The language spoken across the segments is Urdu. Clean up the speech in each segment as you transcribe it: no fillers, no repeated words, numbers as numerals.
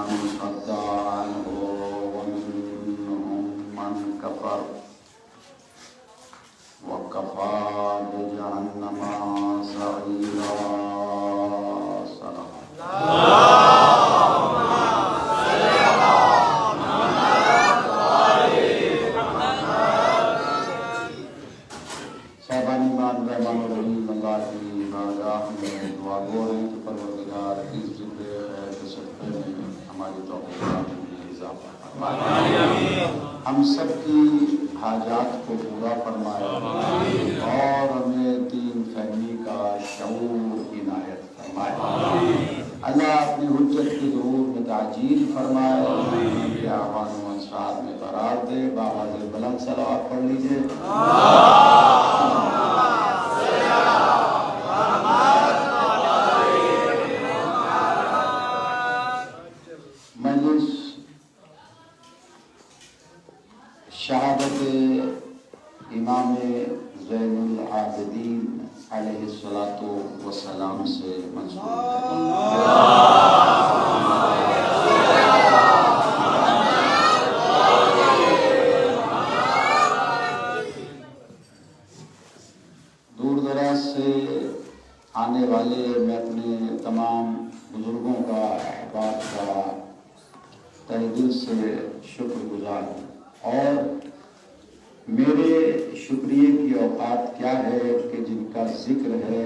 من صد عنه ومنهم من كفر وكفى بجهنم سعيرا. صدق صاحبان ایمان رحمان الرحیم اللہ کی بارگاہ میں دعا گو ہیں کہ پروردگار اس ذکر خیر کے صدقے میں ہماری توفیقات میں اضافہ فرمائے، ہم سب کی حاجات کو پورا فرمائے اور ہمیں دین فہمی کا شعور عنایت فرمائے. اللہ اپنی حجت کی ظہور میں تعجیل فرمائے، یا اعوان و انصار میں قرار دے. بآواز بلند صلوات پڑھ لیجئے. مجلس شہادت امام زین العابدین علیہ الصلاۃ والسلام سے منسوب دور دراز سے آنے والے میں اپنے تمام بزرگوں کا احباب کا تہ دل سے شکر گزار ہوں، اور میرے شکریہ کی اوقات کیا ہے کہ جن کا ذکر ہے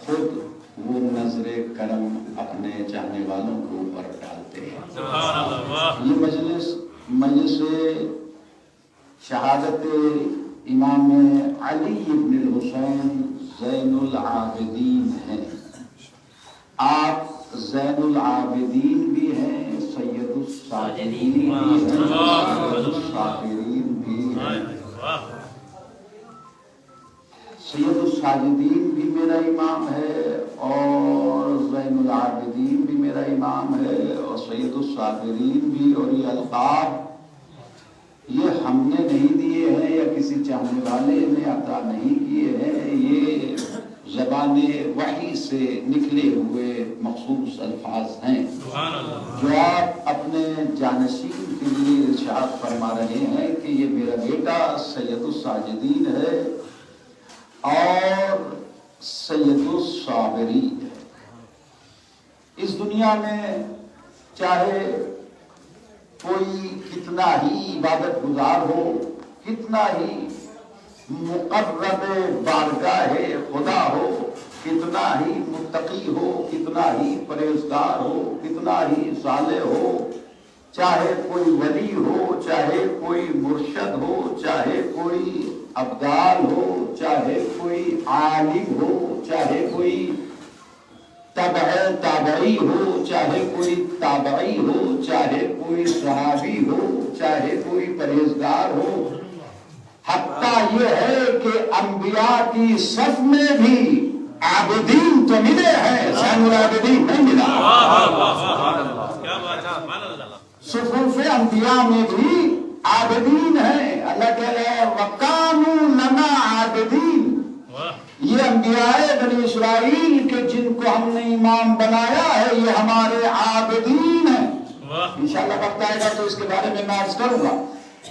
خود وہ نظر کرم اپنے چاہنے والوں کے اوپر ڈالتے ہیں. یہ مجلس شہادت امام علی ابن الحسین زین العابدین ہیں. آپ زین العابدین بھی ہیں، سید الساجدین بھی ہیں، سید الصابرین بھی ہیں. سید الساجدین بھی میرا امام ہے اور زین العابدین بھی میرا امام ہے اور سید الصابرین بھی. اور یہ القاب یہ ہم نے نہیں دیے ہیں یا کسی چاہنے والے نے عطا نہیں کیے ہیں، یہ زبان وحی سے نکلے ہوئے مخصوص الفاظ ہیں جو آپ اپنے جانشین کے لیے ارشاد فرما رہے ہیں کہ یہ میرا بیٹا سید الساجدین ہے اور سید الصابرین ہے. اس دنیا میں چاہے کوئی کتنا ہی عبادت گزار ہو، کتنا ہی مقرب بارگاہ خدا ہو، کتنا ہی متقی ہو، کتنا ہی پرہیزگار ہو، کتنا ہی صالح ہو، چاہے کوئی ولی ہو، چاہے کوئی مرشد ہو، چاہے کوئی ابدال ہو، چاہے کوئی عالم ہو، چاہے کوئی تابعی ہو، چاہے کوئی تابعی ہو، چاہے کوئی صحابی ہو، چاہے کوئی پرہیزگار ہو، حتیٰ یہ ہے کہ انبیاء کی صف میں بھی عابدین تو ملے ہیں، زین العابدین نہیں ملا. صفوف انبیاء میں بھی عابدین ہیں. اللہ کہہ رہے ہیں وَقَانُوا لَنَا عَابِدِينَ. یہ انبیاء بنی اسرائیل کے جن کو ہم نے امام بنایا ہے یہ ہمارے عابدین ہیں. انشاءاللہ وقت آئے گا تو اس کے بارے میں عرض کروں گا.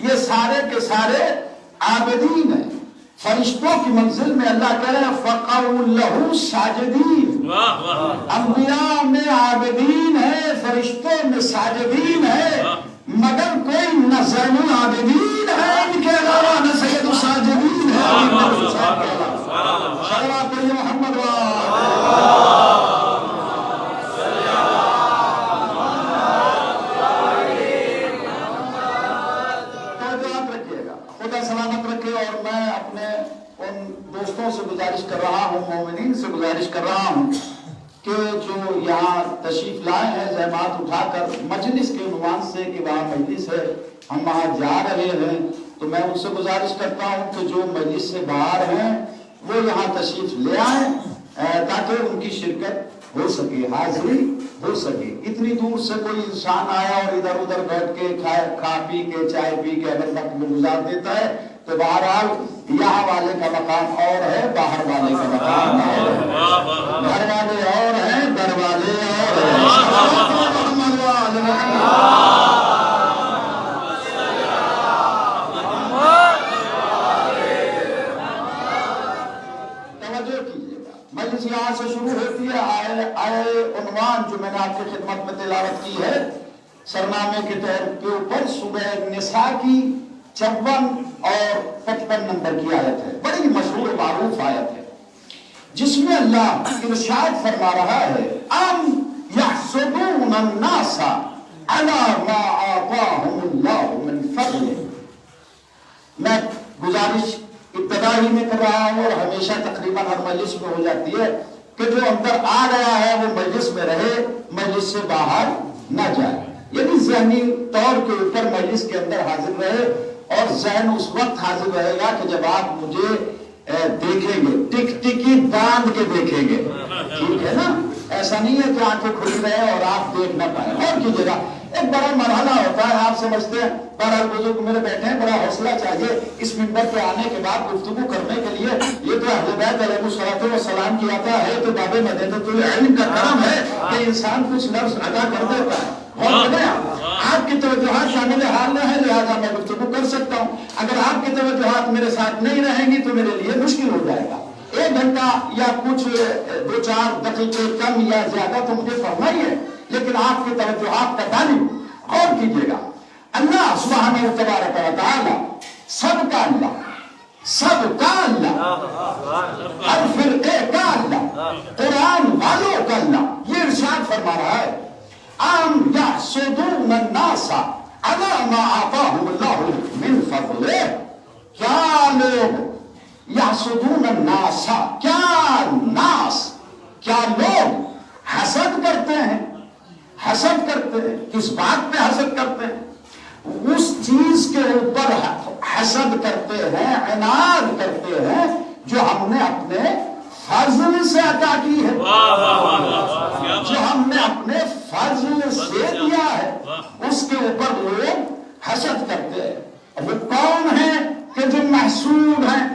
یہ سارے کے سارے عابدین ہیں. فرشتوں کی منزل میں اللہ کہہ رہے ہیں فَقَعُوا لَهُ سَاجِدِينَ. انبیاء میں عابدین ہے، فرشتوں میں ساجدین ہے، مگر کوئی نہ زین العابدین ہے ان کے علاوہ، نہ سید الساجدین ہے. صلوات علی محمد سلامت رکھے. اور میں اپنے ان دوستوں سے گزارش کر رہا ہوں، مومنین سے گزارش کر رہا ہوں کہ جو یہاں تشریف لائے ہیں زحمات اٹھا کر مجلس کے عنوان سے کہ وہاں مجلس ہے، ہم وہاں جا رہے ہیں، تو میں ان سے گزارش کرتا ہوں کہ جو مجلس سے باہر ہیں وہ یہاں تشریف لے آئیں تاکہ ان کی شرکت ہو سکے، حاضری ہو سکے. اتنی دور سے کوئی انسان آیا اور ادھر ادھر بیٹھ کے کھا پی کے چائے پی کے اگر وقت میں گزار دیتا ہے تو بہرحال یہاں والے کا مقام اور ہے، باہر والے کا مقام اور ہے. گھر والے اور ہیں، در والے اور ہیں. کی خدمت میں تلاوت کی ہے سرنامے کے طور کے اوپر سورہ نساء کی 54 اور 55 نمبر کی آیت ہے، بڑی مشہور معروف آیت ہے، جس میں اللہ ارشاد فرما رہا ہے ام یحسدون الناس علی ما آتاہم اللہ من فضلہ۔ میں گزارش ابتدائی میں کر رہا ہوں اور ہمیشہ تقریباً ہر مجلس میں ہو جاتی ہے کہ جو اندر آ گیا ہے وہ مجلس میں رہے، مجلس سے باہر نہ جائے، یعنی ذہنی طور کے اوپر مجلس کے اندر حاضر رہے، اور ذہن اس وقت حاضر رہے گا کہ جب آپ مجھے دیکھیں گے، ٹک ٹکی باندھ کے دیکھیں گے، ٹھیک ہے نا؟ ایسا نہیں ہے کہ آنکھیں کھلی رہے اور آپ دیکھ نہ پائیں۔ اور کیجیے گا، ایک بڑا مرحلہ ہوتا ہے، آپ سمجھتے ہیں، بہرحال بزرگ میرے بیٹھے ہیں، بڑا حوصلہ چاہیے اس منبر پہ آنے کے بعد گفتگو کرنے کے لیے۔ یہ تو اہل بیت علیہ الصلوۃ والسلام کی عطا ہے، تو باب مدینۃ العلم کا کرم ہے کہ انسان کچھ لفظ ادا کر دیتا ہے۔ آپ کی توجہات شامل حال نہ ہے، لہذا میں گفتگو کر سکتا ہوں۔ اگر آپ کی توجہات میرے ساتھ نہیں رہیں گی تو میرے لیے مشکل ہو جائے گا۔ 1 گھنٹہ یا کچھ 2-4 دقیقے کم یا زیادہ تو مجھے پڑھنا ہی ہے، لیکن آپ کی توجہات کا تعلیم غور کیجیے گا۔ اللہ سبحانہ و تبارک و تعالی سب کا اللہ، سب کا اللہ، ہر فرقے کا اللہ، قرآن والوں کا اللہ، یہ ارشاد فرما رہا ہے ام یحسدون الناس علی ما آتاہم اللہ من فضلہ۔ کیا لوگ یحسدون الناس، کیا ناس، کیا لوگ حسد کرتے ہیں؟ حسد کرتے ہیں، کس بات پہ حسد کرتے ہیں؟ اس چیز کے اوپر حسد کرتے ہیں، عناد کرتے ہیں جو ہم نے اپنے فضل سے عطا کی ہے، جو ہم نے اپنے فضل سے دیا ہے، اس کے اوپر لوگ حسد کرتے ہیں۔ وہ کون ہیں کہ جو محسود ہیں؟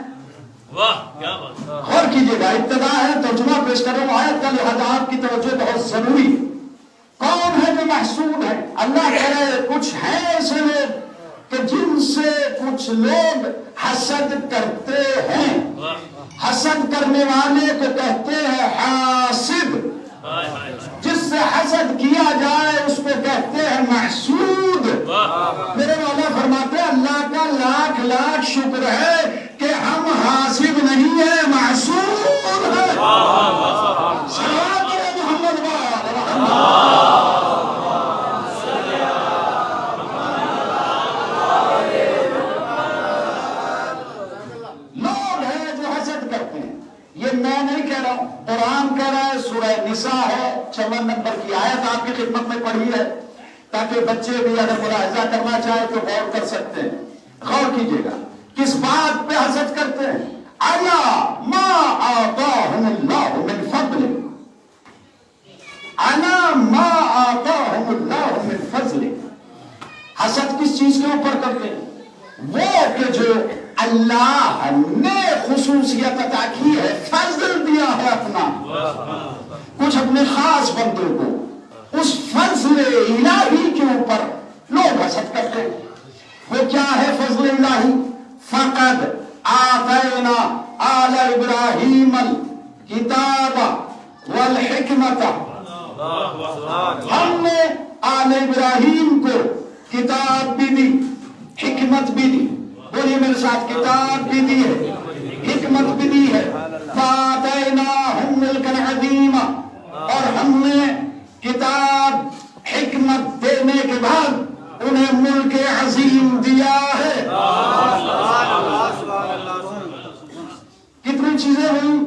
غور کیجیے گا، ابتدا ہے، ترجمہ پیش کر رہا ہوں آیت کا، لہذا آپ کی توجہ بہت ضروری۔ کون ہے جو محسود ہے؟ اللہ کہہ رہے کچھ ہیں ایسے لوگ کہ جن سے کچھ لوگ حسد کرتے ہیں۔ حسد کرنے والے کو کہتے ہیں حاسد، جس سے حسد کیا جائے اس کو کہتے ہیں محسود۔ میرے مولا فرماتے ہیں اللہ کا لاکھ لاکھ شکر ہے کہ ہم حاسد نہیں ہیں، محسود ہیں۔ صلوات محمد لوگ ہیں جو حسد کرتے ہیں۔ یہ میں نہیں کہہ رہا ہوں، قرآن کہہ رہا ہے، سورہ نساء ہے، 56 نمبر کی آیت آپ کی خدمت میں پڑھی ہے، تاکہ بچے بھی اگر ملاحظہ کرنا چاہے تو غور کر سکتے ہیں۔ غور کیجیے گا، کس بات پہ حسد کرتے ہیں؟ علی ما آتاہم اللہ من فضلہ، علی ما آتاہم اللہ من فضلہ۔ حسد کس چیز کے اوپر کرتے ہیں؟ وہ کہ جو اللہ نے خصوصیت عطا کی ہے، فضل دیا ہے اپنا کچھ اپنے خاص بندوں کو، اس فضل الہی کے اوپر لوگ حسد کرتے ہیں۔ وہ کیا ہے فضل الہی؟ فقد آتینا آل ابراہیم الکتاب والحکمت، ہم نے آل ابراہیم کو کتاب بھی دی، حکمت بھی دی۔ بولیے میرے ساتھ، کتاب بھی دی ہے، حکمت بھی دی ہے۔ فآتیناہم ملکا عظیما، اور ہم نے کتاب حکمت دینے کے بعد انہیں ملک عظیم دیا ہے۔ کتنی چیزیں ہوئی؟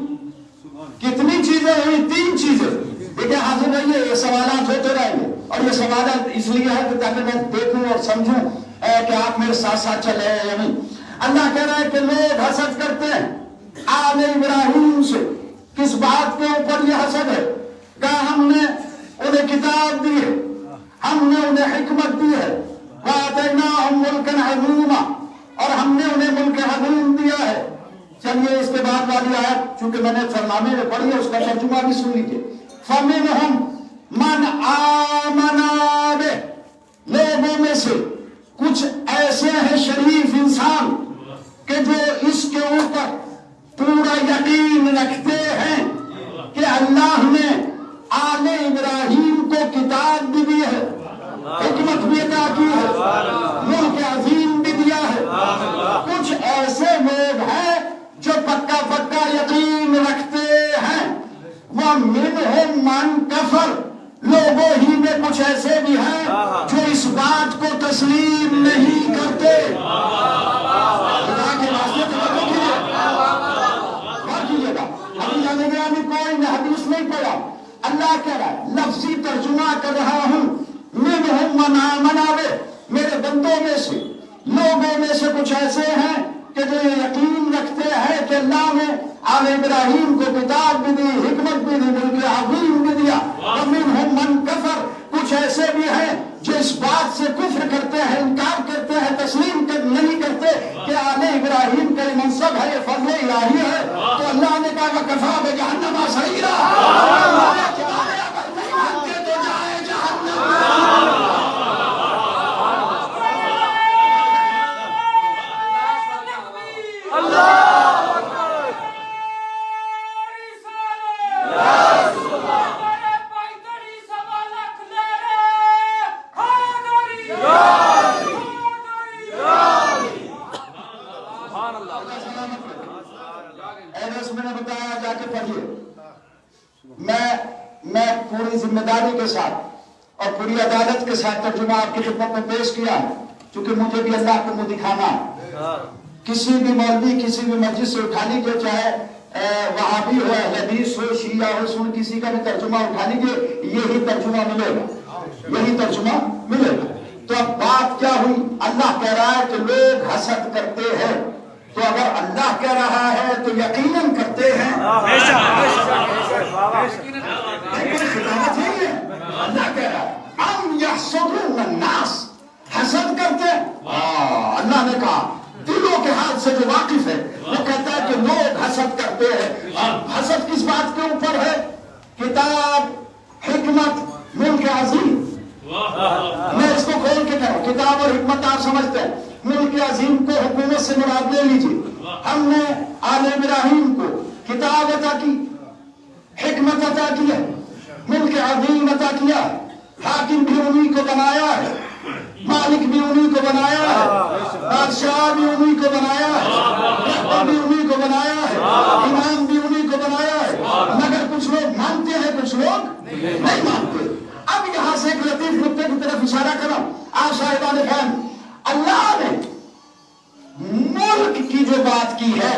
کتنی چیزیں ہوئی؟ 3 چیزیں۔ دیکھیں حاضر رہیے، یہ سوالات ہوتے رہیں گے، اور یہ سوالات اس لیے ہے کہ تاکہ میں دیکھوں اور سمجھوں کہ آپ میرے ساتھ ساتھ چلے ہیں یا نہیں۔ اللہ کہہ رہا ہے کہ لوگ حسد کرتے ہیں آل ابراہیم سے۔ کس بات کے اوپر یہ حسد ہے؟ کہ ہم نے انہیں کتاب دی ہے، ہم نے انہیں حکمت دی ہے، وَآتَيْنَاهُمْ مُلْكًا عَظِيمًا، اور ہم نے انہیں ملک عظیم دیا ہے۔ چلیے اس کے بعد والی آیت چونکہ میں نے فرنامے میں پڑھی ہے، اس کا ترجمہ بھی سن لیجیے۔ فَمِنْهُمْ مَنْ آمَنَ بِهِ، لوگوں میں سے کچھ ایسے ہیں شریف انسان کہ جو اس کے اوپر پورا یقین رکھتے ہیں کہ اللہ نے آل ابراہیم کو کتاب کی ہے، ملک عظیم بھی دیا ہے۔ کچھ ایسے لوگ ہیں جو پکا پکا یقین رکھتے ہیں، وَمِنْهُمْ مَنْ كَفَرَ، لوگوں ہی میں کچھ ایسے بھی ہیں جو اس بات کو تسلیم نہیں کرتے۔ خدا کے واسطے توجہ کیجیے گا، ابھی جانے گیا میں کوئی حدیث نہیں پڑھا، اللہ کہہ رہا ہے، لفظی ترجمہ کر رہا ہوں، مِنْهُمْ مَنْ آمَنَ بِهِ، میرے بندوں میں سے، لوگوں میں سے کچھ ایسے ہیں کہ جو یہ یقین رکھتے ہیں کہ اللہ نے آل ابراہیم کو کتاب بھی دی، حکمت بھی دی، ملک عظیم بھی دیا۔ وَمِنْهُمْ مَنْ كَفَرَ، کچھ ایسے بھی ہیں جو اس بات سے کفر کرتے ہیں، انکار کرتے ہیں، تسلیم نہیں کرتے کہ آل ابراہیم کا یہ منصب ہے، یہ فضل الہی ہے۔ تو اللہ نے کہا وَكَفَىٰ بِجَهَنَّمَ سَعِيرًا، اگر نہیں مانتے تو جائے جہنم۔ میں نے بتایا جا کے پڑھیے، میں پوری ذمہ داری کے ساتھ اور پوری عدالت کے ساتھ ترجمہ آپ کی خدمت میں پیش کیا ہے، کیونکہ مجھے بھی اللہ کو منہ دکھانا ہے۔ کسی بھی مولوی کسی بھی مسجد سے اٹھا لیجیے، چاہے وہابی ہو، حدیث ہو، شیعہ ہو، سن، کسی کا بھی ترجمہ اٹھا لیجیے، یہی ترجمہ ملے گا، یہی ترجمہ ملے گا۔ تو اب بات کیا ہوئی؟ اللہ کہہ رہا ہے کہ لوگ حسد کرتے ہیں، تو اگر اللہ کہہ رہا ہے تو یقیناً کرتے ہیں۔ خطابت ہے یہ، اللہ کہہ رہا ہے ام یحسدون الناس، حسد کرتے ہیں۔ اللہ نے کہا دلوں کے حال سے جو واقف ہے وہ کہتا ہے کہ لوگ حسد کرتے ہیں۔ اور حسد کس بات کے اوپر ہے؟ کتاب، حکمت، ملک عظیم۔ میں اس کو کھول کے کہوں، کتاب اور حکمت آپ سمجھتے ہیں، ملک عظیم کو حکومت سے مراد لے لیجیے۔ ہم نے آل ابراہیم کو کتاب عطا کی، حکمت عطا کی ہے، ملک عظیم عطا کیا، حاکم بھی انہی کو بنایا ہے، مالک بھی انہی کو بنایا ہے، بادشاہ بھی انہی کو بنایا ہے، رہبر بھی انہی کو بنایا ہے، امام بھی انہی کو بنایا ہے، مگر کچھ لوگ مانتے ہیں، کچھ لوگ نہیں مانتے۔ اب یہاں سے ایک لطیف نقطے کی طرف اشارہ کروں، آپ صاحبان فہم، اللہ نے ملک کی جو بات کی ہے،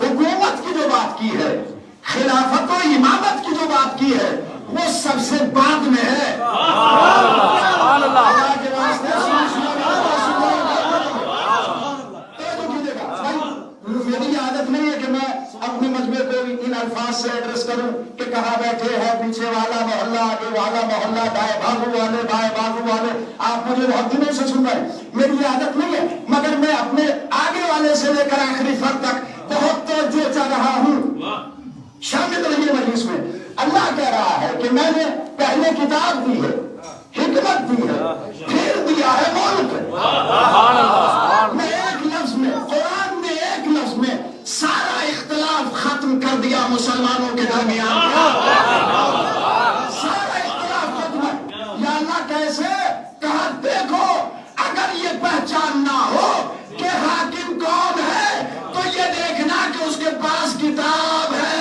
حکومت کی جو بات کی ہے، خلافت و امامت کی جو بات کی ہے، وہ سب سے بعد میں ہے۔ اللہ کے واسطے میری عادت نہیں ہے کہ میں اپنے مجمع کو ان الفاظ سے ایڈریس کروں کہ کہاں بیٹھے ہیں، پیچھے والا محلہ، آگے والا محلہ، دائیں بازو والے، بائیں بازو والے، آپ مجھے بہت دنوں سے سن رہے ہیں، میری عادت نہیں ہے، مگر میں اپنے آگے والے سے لے کر آخری فرد تک بہت توجہ چاہ رہا ہوں۔ شامل رہیے مجلس میں۔ اللہ کہہ رہا ہے کہ میں نے پہلے کتاب دی ہے، حکمت دی ہے، پھر دیا ہے ملک۔ میں ایک لفظ میں، قرآن میں ایک لفظ میں سارا اختلاف ختم کر دیا مسلمانوں کے درمیان۔ سارا اختلاف ختم ہے۔ یا اللہ کیسے؟ کہا دیکھو، اگر یہ پہچان نہ ہو کہ حاکم کون ہے تو یہ دیکھنا کہ اس کے پاس کتاب ہے۔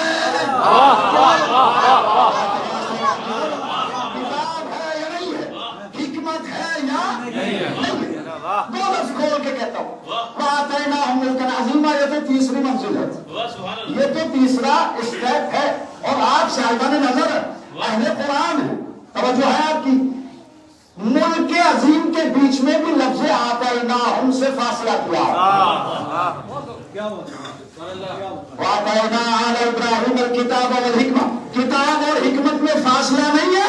کتاب ہے یا نہیں ہے؟ حکمت ہے یا نہیں ہے؟ دو لفظ کھول کے کہتا ہوں، وَآتَيْنَاهُمْ مُلْكًا عَظِيمًا، یہ تو تیسری منزل ہے، یہ تو تیسرا اسٹیپ ہے۔ اور آپ صاحبان نظر اہل قرآن ہیں، توجہ ہے آپ کی، ملک عظیم کے بیچ میں بھی لفظ آتَيْنَاهُمْ سے فاصلہ کیا ہے۔ وَآتَيْنَا آلَ إِبْرَاهِيمَ الْكِتَابَ وَالْحِكْمَةَ، کتاب اور حکمت میں فاصلہ نہیں ہے،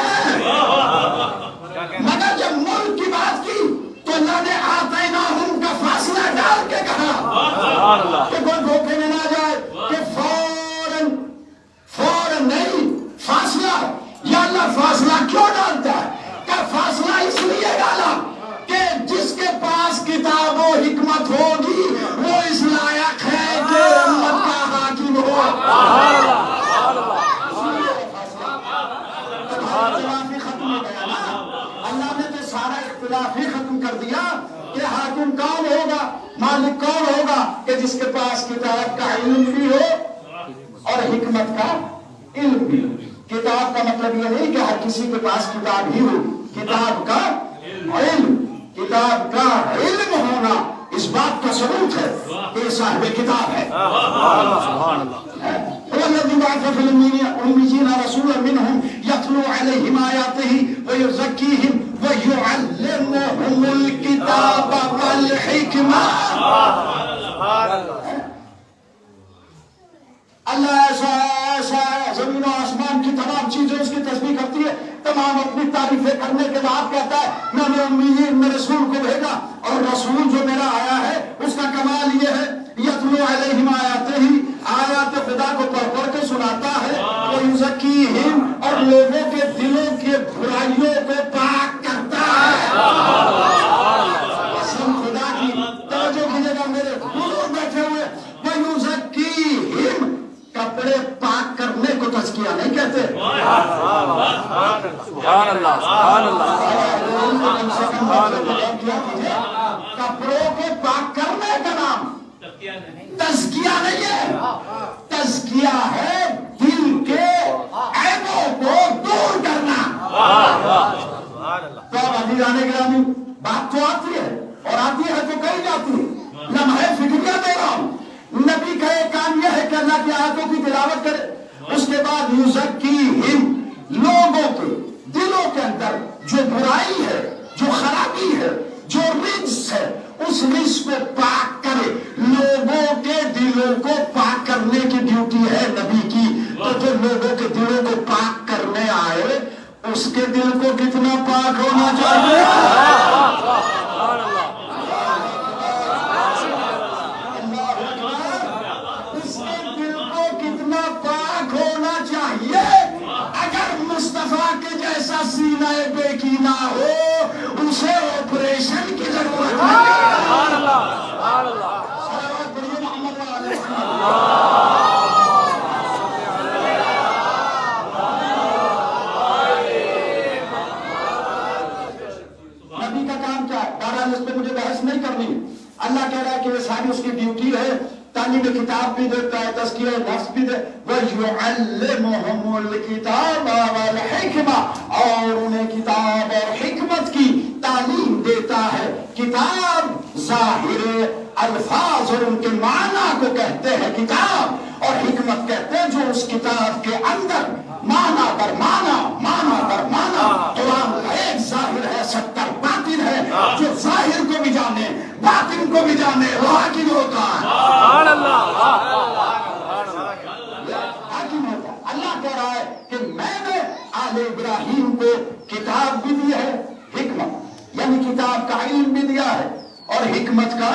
مگر جب ملک کی بات کی تو اللہ نے آتَيْنَاهُمْ کا فاصلہ ڈال کے کہا کہ کوئی دھوکے میں نہ جائے کہ فوراً نہیں، فاصلہ۔ یا اللہ فاصلہ کیوں ڈالتا ہے؟ کہ فاصلہ اس لیے ڈالا کہ جس کے پاس کتاب و حکمت ہوگی وہ اس لائق ہے کہ امت کا حاکم ہو۔ اختلاف ہی ختم کر دیا کہ حاکم کون ہوگا، مالک کون ہوگا کہ جس کے پاس کتاب کا علم بھی ہو اور حکمت کا علم بھی ہو۔ کتاب کا مطلب یہ نہیں کہ ہر کسی کے پاس کتاب ہی ہو، کتاب کا علم، کتاب کا علم ہونا اس بات کا ثبوت ہے کہ صاحب کتاب ہے۔ سبحان اللہ۔ والذی بعث فی الأمیین رسولا منہم یتلو علیہم آیاتہ ویزکیہم ویعلمہم الکتاب والحکمہ۔ اللہ ایسا زمین و آسمان کی تمام چیزیں اس کی تسبیح کرتی ہے، تمام اپنی تعریفیں کرنے کے بعد کہتا ہے میں نے امیین میں رسول کو بھیجا، اور رسول جو میرا آیا ہے اس کا کمال یہ ہے یتلو علیہم آیاتہ، آیات خدا کو پڑھ پڑھ کے سناتا ہے، ویزکیہم اور لوگوں کے دلوں کے برائیوں کو پاک کرتا ہے۔ قسم خدا کی، توجہ کیجیے گا میرے بزرگ بیٹھے ہوئے، ویزکیہم کپڑے پاک کرنے کو تزکیہ نہیں کہتے۔ سبحان اللہ، سبحان اللہ، سبحان اللہ۔ کپڑوں کے پاک کرنے کا نام تزکیہ نہیں ہے، تزکیہ ہے دل کے عیبوں کو دور کرنا۔ تو اب عزیزان گرامی بات تو آتی ہے، اور آتی ہے تو کہی جاتی ہے، لمحے فکریہ دے رہا ہوں۔ نبی کا ایک کام یہ ہے کہ اللہ کی آیتوں کی تلاوت کرے، اس کے بعد یزکیہم، لوگوں کے دلوں کے اندر جو برائی ہے، جو خرابی ہے، جو رجس ہے، اس رجس کو پاک کرے۔ لوگوں کے دلوں کو پاک کرنے کی ڈیوٹی ہے نبی کی۔ تو جو لوگوں کے دلوں کو پاک کرنے آئے اس کے دل کو کتنا پاک ہونا چاہیے؟ مصطفیٰ کے جیسا سینہ بے کینہ ہو، اسے آپریشن کی ضرورت ہے۔ نبی کا کام کیا ہے؟ بہرحال اس پہ مجھے بحث نہیں کرنی۔ اللہ کہہ رہا ہے کہ یہ ساری اس کی ڈیوٹی ہے، تعلیم کتاب بھی دیتا ہے، تزکیہ نفس بھی دے، وَيُعَلِّمُهُمُ الْكِتَابَ وَالْحِكْمَةَ، اور انہیں کتاب اور حکمت کی تعلیم دیتا ہے۔ کتاب ظاہر الفاظ اور ان کے معنی کو کہتے ہیں کتاب، اور حکمت کہتے ہیں جو اس کتاب کے اندر معنی پر معنی، معنی پر معنی۔ قرآن ایک ظاہر ہے، 70 باطن ہے، جو ظاہر کو بھی جانے باطن کو بھی جانے وہ حاکم ہوتا ہے۔ اللہ کہہ رہا ہے کہ میں نے آل ابراہیم کو کتاب بھی دی ہے، حکمت یعنی کتاب کا علم بھی دیا ہے اور حکمت کا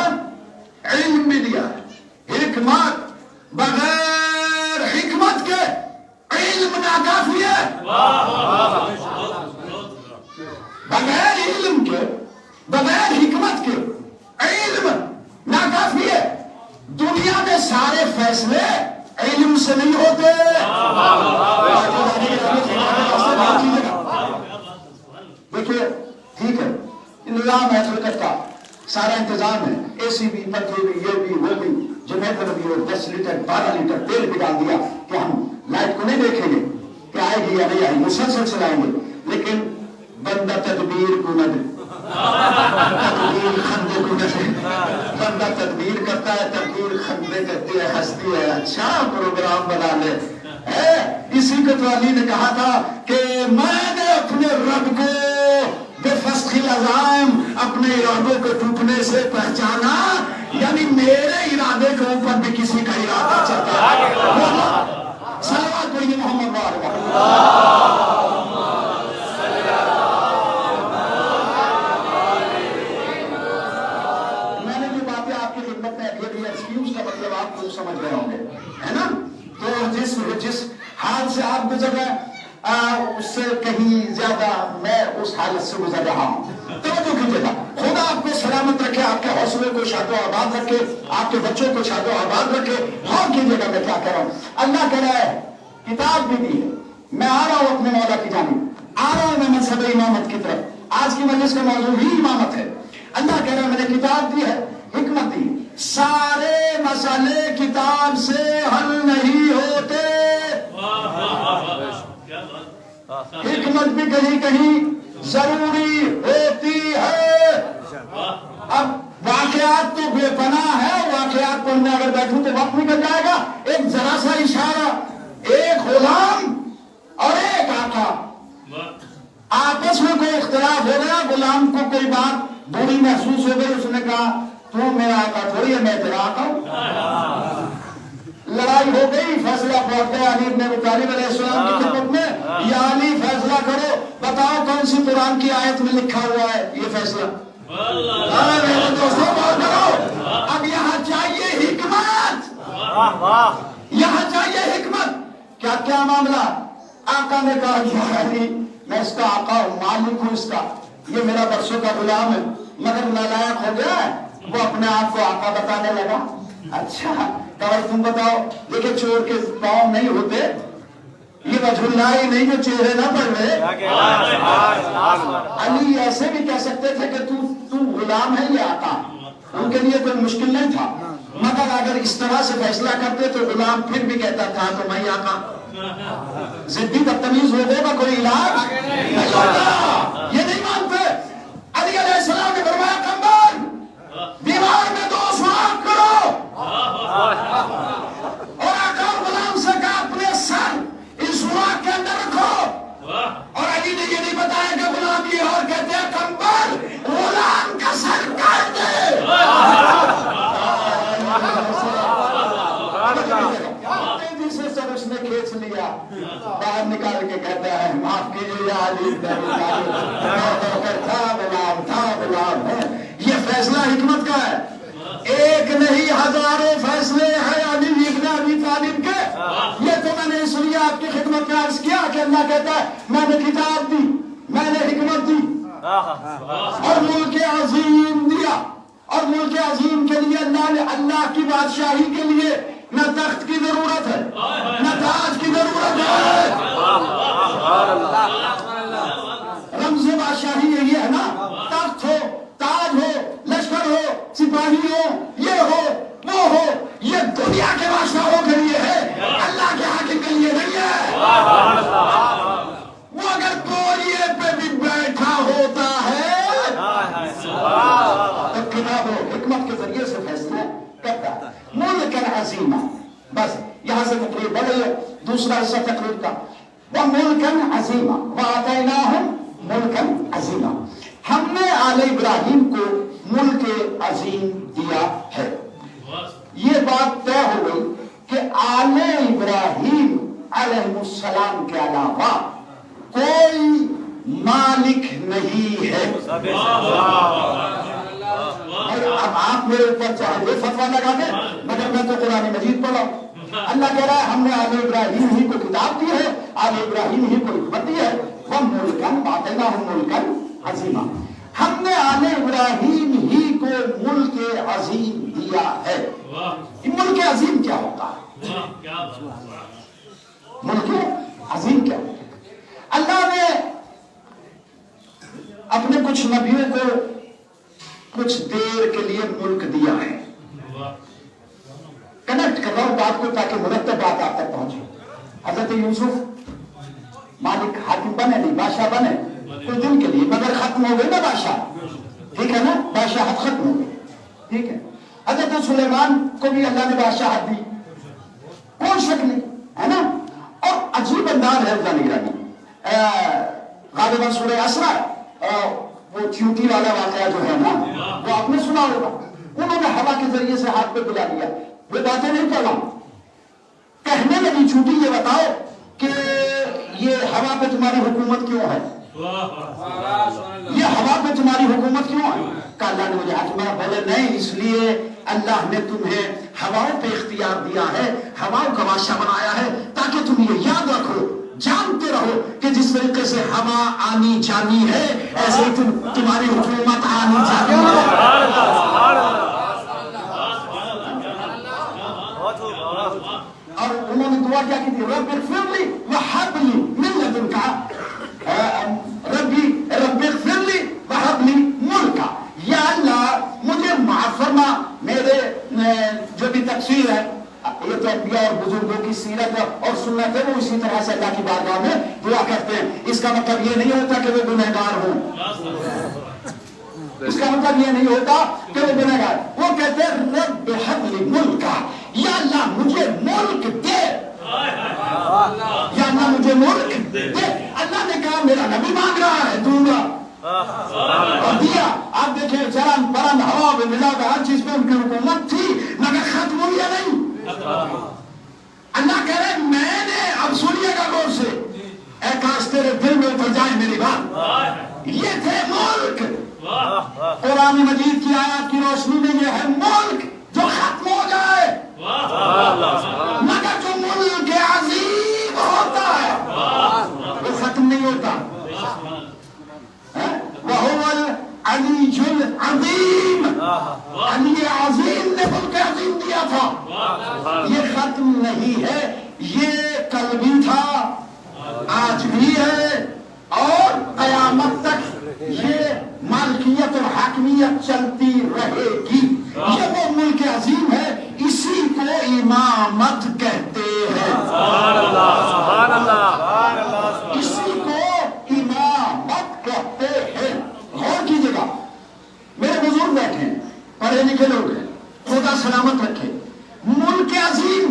علم بھی دیا ہے۔ حکمت بغیر حکمت کے علم ناکافی ہے، بغیر علم کے، بغیر حکمت کے علم ناکافی ہے۔ دنیا میں سارے فیصلے علم سے نہیں ہوتے۔ دیکھیے ٹھیک ہے، نظام ہے شرکت کا، سارا انتظام ہے، اے سی بھی، پنکھے بھی، یہ بھی وہ بھی، جنریٹر بھی، اور 10 لیٹر 12 لیٹر تیل بھی ڈال دیا کہ ہم لائٹ کو نہیں دیکھیں گے کہ آئے گی یا نہیں آئے گی، مسلسل چلائیں گے، لیکن بندہ تدبیر کو نہ دے، تدبیر خندے کو نہ دے۔ بندہ تدبیر کرتا ہے، تدبیر خندے کرتی ہے، ہنستی ہے، اچھا پروگرام بنا لے۔ اسی کو تو علی نے کہا تھا کہ میں نے اپنے رب کو بے فسخ العظام اپنے ارادوں کے ٹوٹنے سے پہچانا، یعنی میرے ارادے کے اوپر بھی کسی کا ارادہ چلتا ہے۔ صلوات پڑھیے محمد میں نے جو باتیں آپ کی خدمت میں ابھی ایکسکیوز کا مطلب آپ کو سمجھ گئے ہوں گے، ہے نا؟ تو جس حال سے آپ گزر رہے ہیں اس سے کہیں زیادہ میں اس حالت سے گزر رہا ہوں۔ توجہ کیجیے گا، خدا آپ کو سلامت رکھے، آپ کے حوصلے کو شاد و آباد رکھے، آپ کے بچوں کو شاد و آباد رکھے۔ غور کیجیے گا میں کیا کہہ رہا ہوں۔ اللہ کہہ رہا ہے کتاب بھی دی ہے، میں آ رہا ہوں اپنے مولا کی جانب، آ رہا ہوں میں منصب امامت کی طرف۔ آج کی مجلس اس کا موضوع ہی امامت ہے. اللہ کہہ رہا ہے میں نے کتاب دی ہے، حکمت دی. سارے مسئلے کتاب سے حل نہیں ہوتے. حکمت بھی کہیں کہیں ضروری ہوتی ہے. اب واقعات تو بے پناہ ہے، واقعات پڑھنے اگر بیٹھوں تو وقت نکل جائے گا. ایک ذرا سا اشارہ، ایک غلام اور ایک آقا، آپس میں کوئی اختلاف ہو گیا، غلام کو کوئی بات بری محسوس ہو گئی، اس نے کہا تو میرا آقا تھوڑی ہے، میں تیرا آقا ہوں. لڑائی ہو گئی، فیصلہ پہنچ گیا علی بن ابی طالب علیہ السلام کی خدمت میں. یا علی فیصلہ کرو، بتاؤ کون سی قرآن کی آیت میں لکھا ہوا ہے یہ فیصلہ. میرے دوستوں بات کرو. اب یہاں چاہیے حکمت، یہاں چاہیے حکمت. کیا کیا معاملہ؟ آقا نے کہا یا علی میں اس کا آقا ہوں، مالک ہوں اس کا، یہ میرا برسوں کا غلام ہے، مگر نالائق ہو گیا ہے، وہ اپنے آپ کو آقا بتانے لگا. اچھا کہا تم بتاؤ. دیکھیں چور کے پاؤں نہیں ہوتے، یہ وجہ اللہ ہی نہیں جو چہرے نہ پڑ رہے. علی ایسے بھی کہہ سکتے تھے کہ تو غلام ہے یا آقا، ان کے لیے کوئی مشکل نہیں تھا. مگر اگر اس طرح سے فیصلہ کرتے تو غلام پھر بھی کہتا تھا تو میں آقا. ضدی بدتمیز لوگوں کا کوئی علاج یہ نہیں مانتے. علی علیہ السلام نے فرمایا کمبر دیوار میں 2 سوراخ کرو، اور آقا غلام سے کہا اپنے سر اس سوراخ کے اندر رکھو. اور علی نے یہ نہیں بتایا کہ غلام یہ اور کہتے ہیں کمبر غلام کا سر کاٹ دے. تیزی سے سر اس نے کھینچ لیا، باہر نکال کے کہتا ہے معاف کیجیے یا علی تھا غلام ہے. یہ فیصلہ حکمت کا ہے. ایک نہیں ہزاروں فیصلے ہیں علی بن ابی طالب کے. یہ تو میں نے اس لیے آپ کی خدمت میں عرض کیا کہ اللہ کہتا ہے میں نے کتاب دی، میں نے حکمت دی اور ملک عظیم دیا. اور ملک عظیم کے لیے اللہ نے، اللہ کی بادشاہی کے لیے نہ تخت کی ضرورت ہے نہ تاج کی ضرورت ہے. رمز بادشاہی یہی ہے نا، تخت ہو، تاج ہو، لشکر ہو، سپاہی ہو، یہ ہو وہ ہو، یہ دنیا کے بادشاہوں کے لیے ہے، اللہ کے حاکم کے لیے نہیں ہے. وہ اگر کوریے پہ بھی بیٹھا ہوتا ہے تو کتاب و حکمت کے ذریعے سے فیصلہ کرتا ہے. ملک عظیمہ، بس یہاں سے تقریر بڑھ رہی ہے. دوسرا حصہ تقریر کا وَمُلْكًا عَظِيمًا وَآتَيْنَاهُمْ مُلْكًا عَظِيمًا. ہم نے آل ابراہیم کو ملک عظیم دیا ہے. یہ بات طے ہو گئی کہ آل ابراہیم علیہ السلام کے علاوہ کوئی مالک نہیں ہے. اب آپ میرے اوپر چاہے وہ فتویٰ لگا دیں، مگر میں تو قرآن مجید پڑھا ہوں. اللہ کہہ رہا ہے ہم نے آل ابراہیم ہی کو کتاب دی ہے، آل ابراہیم ہی کو حکمت دی ہے. وَمُلْكًا وَآتَيْنَاهُمْ مُلْكًا عَظِيمًا. ہم نے آل ابراہیم ہی کو ملک عظیم دیا ہے. ملک عظیم کیا ہوتا ہے؟ ملک عظیم کیا ہوتا ہے؟ اللہ نے اپنے کچھ نبیوں کو کچھ دیر کے لیے ملک دیا ہے. کنیکٹ کر رہا ہوں بات کو تاکہ مرتب بات آپ تک پہنچے. حضرت یوسف مالک حاکم بنے نہیں، بادشاہ بنے کچھ دن کے لیے، مگر ختم ہو گئی نا بادشاہ، ٹھیک ہے نا، بادشاہت ختم ہو گئی، ٹھیک ہے. حضرت سلیمان کو بھی اللہ نے بادشاہت دی، کوئی شک نہیں ہے نا. اور عجیب انداز ہے اللہ نگرانی. غالباً سورہ اسرا وہ چیونٹی والا واقعہ جو ہے نا وہ آپ نے سنا ہوگا. انہوں نے ہوا کے ذریعے سے ہاتھ پہ بلا لیا. وہ باتیں نہیں پڑھ رہا ہوں، کہنے لگی چونٹی یہ بتاؤ کہ یہ ہوا پہ تمہاری حکومت کیوں ہے، یہ ہوا پہ تمہاری حکومت کیوں ہے. کہ اللہ نے مجھے ہاتھ مارا. بولے نہیں، اس لیے اللہ نے تمہیں ہواؤں پہ اختیار دیا ہے، ہواؤں کا بادشاہ بنایا ہے تاکہ تم یہ یاد رکھو، جانتے رہو کہ جس طریقے سے ہوا آنی جانی ہے ایسے ہی تمہاری حکومت آنی جانی ہے. اور انہوں نے دعا کیا کی تھی؟ رب اغفر لی وہب لی من لدنک، رب اغفر لی وہب اور سنت ہے وہ اسی طرح سے اللہ کی بارگاہ میں دعا کرتے ہیں. اس کا مطلب یہ نہیں ہوتا کہ وہ گنہگار ہوں. اس کا مطلب یہ نہیں ہوتا کہ وہ گنہگار. وہ کہتے ہیں رب ہب لی ملکا، یا اللہ مجھے ملک دے، یا اللہ مجھے ملک دے. اللہ نے کہا میرا نبی مانگ رہا ہے دوں گا، اور دیا. آپ دیکھیں چرن پرن ہوا میں ملا کر ہر چیز پہ ان کی حکومت تھی، مگر ختم ہوئی یا نہیں. اللہ کہہ رہے میں نے، اب سنیے گا غور سے، اے کاش تیرے دل میں اتر جائے میری بات. یہ تھے ملک. قرآن مجید کی آیات کی روشنی میں یہ ہے ملک جو ختم ہو جائے، مگر جو ملک عظیم ہوتا ہے وہ ختم نہیں ہوتا. وَهُوَ الْعَلِيُّ الْعَظِيمُ، علی عظیم نے ملک عظیم دیا تھا. یہ ختم نہیں ہے، یہ کل بھی تھا، آج بھی ہے، اور قیامت تک یہ مالکیت اور حاکمیت چلتی رہے گی. یہ وہ ملک عظیم ہے، اسی کو امامت کہتے ہیں. اسی کو امامت کہتے ہیں. غور کیجیے گا، میرے بزرگ بیٹھے ہیں، پڑھے لکھے لوگ ہیں، خدا سلامت رکھے. ملک عظیم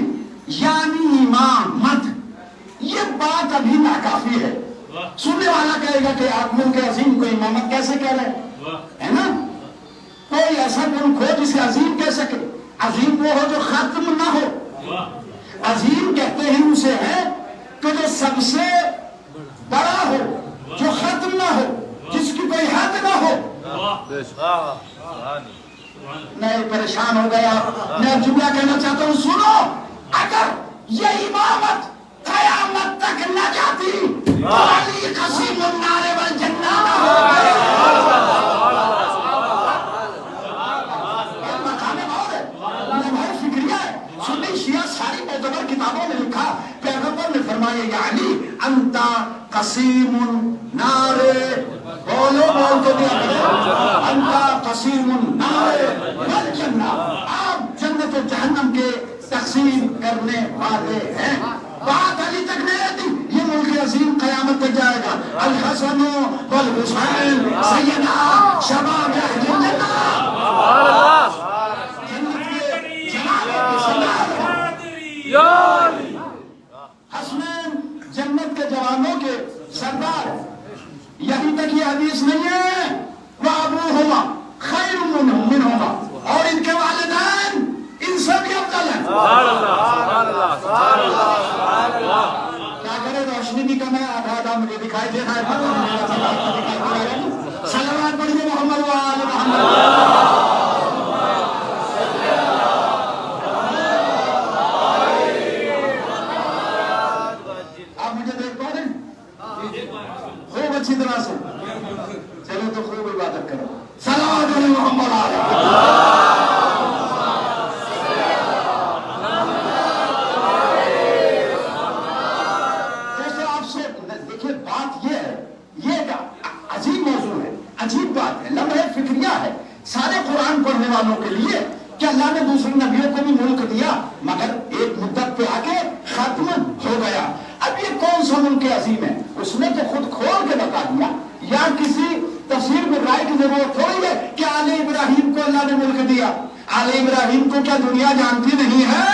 یعنی امامت، یہ بات ابھی ناکافی ہے. سننے والا کہے گا کہ آپ ملک عظیم کو امامت کیسے کہہ رہے ہیں، ہے نا؟ کوئی ایسا ملک ہو جسے عظیم کہہ سکے. عظیم وہ ہو جو ختم نہ ہو. عظیم کہتے ہیں اسے ہے کہ جو سب سے بڑا ہو، جو ختم نہ ہو، جس کی کوئی حد نہ ہو. میں پریشان ہو گیا. میں جملہ کہنا چاہتا ہوں، سنو، اگر یہ امامت قیامت تک نہ جاتی تو علی قسیم النار والجنہ نہ ہو گئے. بہت فکریہ ہے. سنی شیعہ ساری معتبر کتابوں میں لکھا، پیغمبر نے فرمایا یا علی انتا قسیم النار، بولو بول کے دیا انتا قسیم النار والجنہ، آپ جنت و جہنم کے تقسیم کرنے والے ہیں. بات علی تک نہیں رہتی. یہ ملک عظیم قیامت تک جائے گا. الحسن والحسین سیدہ شباب اہل الجنہ، حسنین جنت کے جوانوں کے سردار. یہی تک یہ حدیث نہیں ہے وَأَبُوهُمَا خَيْرٌ مِّنْهُمَا، اور ان کے والدین ان سے بھی افضل ہیں. کیا کرے، روشنی بھی کم ہے، آدھا آدھا مجھے دکھائی دے رہا ہے. صلوات پڑھیے محمد وآل محمد. آپ مجھے دیکھ پا رہے ہیں خوب اچھی طرح سے؟ چلو تو خوب عبادت کرو. صلوات علی محمد وآل سارے قرآن پڑھنے والوں کے لیے کہ اللہ نے دوسرے نبیوں کو بھی ملک دیا، مگر ایک مدت پہ آگے ختم ہو گیا. اب یہ کون سا ملک عظیم ہے؟ اس نے تو خود کھول کے بتا دیا. یا کسی تفسیر میں رائے کی ضرورت تھوڑی ہے کہ آل ابراہیم کو اللہ نے ملک دیا. آل ابراہیم کو کیا دنیا جانتی نہیں ہے؟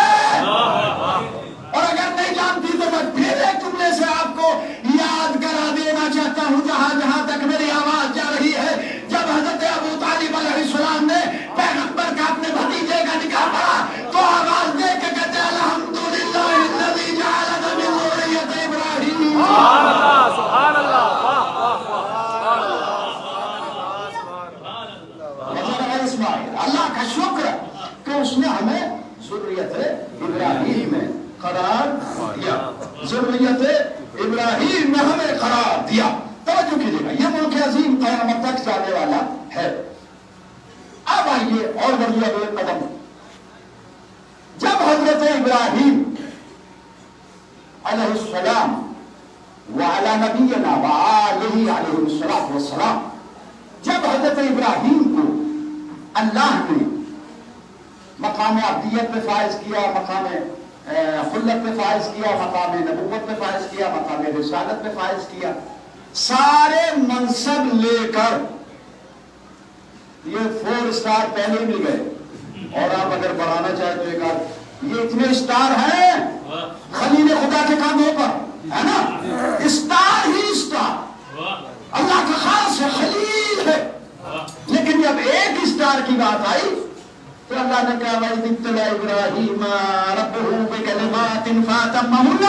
اور اگر نہیں جانتی تو میں پھر ایک جملے سے آپ کو یاد کرا دینا چاہتا ہوں جہاں تک میری آواز جا رہی ہے. جب حضرت ابو طالب علیہ السلام نے پیغمبر کا اپنے بھتیجے کا نکاح پڑھا تو آواز دے کے کہتے الحمدللہ الذی جعلنا من ذریۃ ابراہیم. سبحان اللہ. اللہ کا شکر کہ اس نے ہمیں ذریت ابراہیم میں قرار دیا. ذریت ابراہیم میں ہمیں قرار دیا. توجہ کیجیے گا، یہ ملک عظیم قیامت تک جانے والا ہے. اب آئیے اور بڑھیا ایک قدم. جب حضرت ابراہیم علیہ السلام وعلی نبینا وآلہ علیہ السلام، جب حضرت ابراہیم کو اللہ نے مقام عبدیت پہ فائز کیا، مقام خلت میں فائز کیا، مقام نبوت میں فائز کیا، مقام رسالت میں فائز کیا، سارے منصب لے کر یہ 4 اسٹار پہلے مل گئے، اور آپ اگر بڑھانا چاہیں تو ایک آدھ، یہ اتنے اسٹار ہیں خلیل خدا کے کاموں پر، ہے نا؟ اسٹار ہی اسٹار، اللہ کا خاص ہے، خلیل ہے۔ لیکن جب ایک اسٹار کی بات آئی تو اللہ نے کہا وَإِذِ ابْتَلَىٰ إِبْرَاهِيمَ رَبُّهُ بِكَلِمَاتٍ فَأَتَمَّهُنَّ،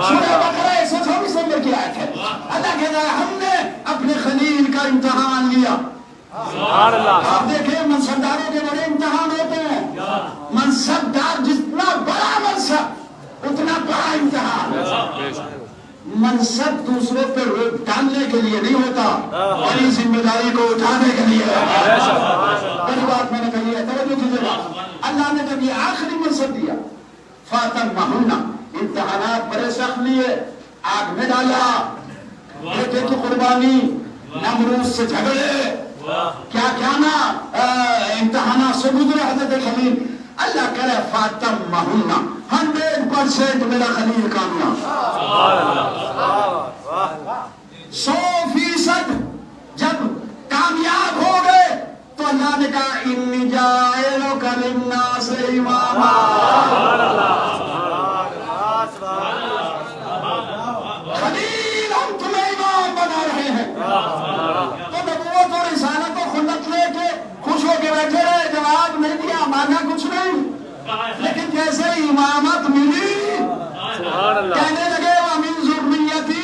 سورہ بقرہ 124 نمبر کی آیت ہے۔ اللہ کہتا ہے ہم نے اپنے خلیل کا امتحان لیا۔ آپ دیکھیں منصبداروں کے بڑے امتحان ہوتے ہیں، منصبدار جتنا بڑا منصب اتنا بڑا امتحان۔ منصب دوسروں پہ روک ڈالنے کے لیے نہیں ہوتا، بڑی ذمہ داری کو اٹھانے کے لیے ہوتا۔ بڑی بات میں نے کہی ہے، توجہ کیجیے گا۔ اللہ نے جب یہ آخری منصب دیا، فَأَتَمَّهُنَّ، امتحانات بڑے سخت لیے، آگ میں ڈالا، بیٹے کی قربانی، نمرود سے جھگڑے، کیا کیا نا امتحانات سے گزرے حضرت خلیل۔ اللہ کہہ رہا ہے فَأَتَمَّهُنَّ، 100% میرا خلیل کامیاب، 100% جب کامیاب ہو گئے تو اللہ نے کہا اِنِّی جَاعِلُکَ لِلنَّاسِ إِمَامًا، خلیل ہم تمہیں امام بنا رہے ہیں۔ تو نبوت اور رسالت و خلت لے کے خوش ہو کے بیٹھے رہے، جواب نہیں دیا، مانا کچھ نہیں، لیکن جیسے امامت ملی کہنے لگے وَمِن ذُرِّيَّتِي،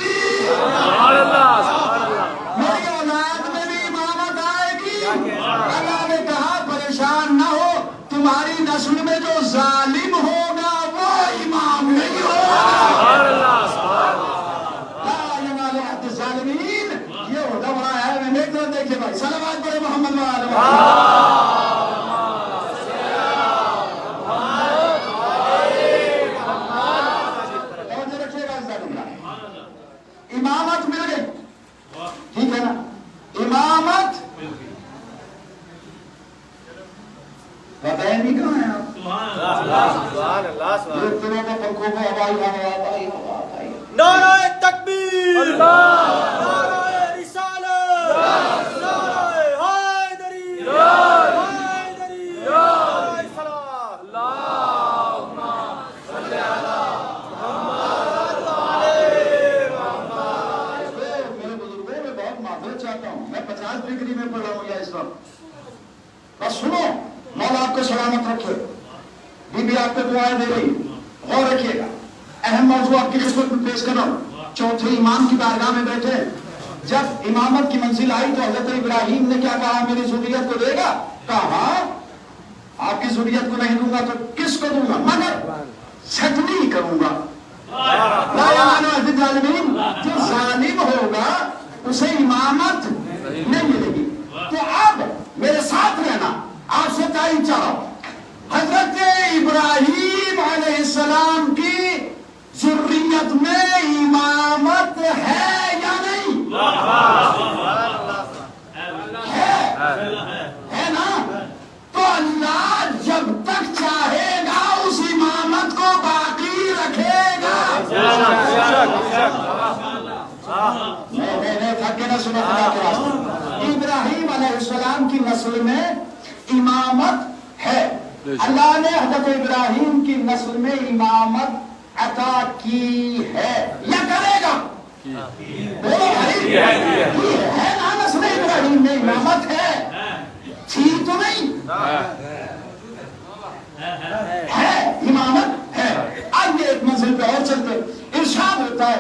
میری اولاد میں بھی امامت آئے گی۔ اللہ نے کہا پریشان نہ ہو، تمہاری نسل میں جو ظالم ہوگا وہ امام نہیں ہوگا، لا ینال عہد الظالمین۔ یہ ہوتا بڑا ہے، میں ایک طرف دیکھئے بھائی، صلوات پڑھے محمد وآلہ امامت مل گئی، ٹھیک ہے نا؟ امامت پتہ ہی نہیں کہاں ہے آپ؟ یہ تیرے کو پنکھوں کو ہوائی نعرہ تکبیر، نعرہ رسالت، نعرہ حیدری، حیدری، نعرہ صلاۃ، اللہم صلی علی محمد وعلی محمد۔ میرے بزرگوں میں بہت معذرت چاہتا ہوں، میں 50 ڈگری میں پڑھ رہا ہوں یا اس وقت، بس سنو، مولا آپ کو سلامت رکھے، بی بی آپ کو دعائیں دے رہی، غور رکھیے گا۔ اہم موضوع آپ کی خدمت میں پیش کر رہا ہوں۔ چوتھے امام کی بارگاہ میں بیٹھے، جب امامت کی منزل آئی تو حضرت ابراہیم نے کیا کہا؟ میری ذریت کو دے گا؟ کہا ہاں، آپ کی ذریت کو نہیں دوں گا تو کس کو دوں گا؟ مگر چھٹنی کروں گا، لا ینال عہد الظالمین، جو ظالم ہوگا اسے امامت نہیں ملے گی۔ تو اب میرے ساتھ رہنا، آپ سے تعین چاہ رہا ہوں، حضرت ابراہیم علیہ السلام کی ذریت میں امامت ہے یا نہیں؟ ہے نا؟ تو اللہ جب تک چاہے گا اس امامت کو باقی رکھے گا۔ میں تھک کے نہ سنا خدا کے واسطے، ابراہیم علیہ السلام کی نسل میں امامت ہے، اللہ نے حضرت ابراہیم کی نسل میں امامت عطا کی ہے یا کرے گا؟ بولو بھائی، ہے نا؟ نسل ابراہیم میں امامت ہے، تھی تو نہیں ہے، امامت ہے۔ آگے ایک منزل پہ اور چلتے، ارشاد ہوتا ہے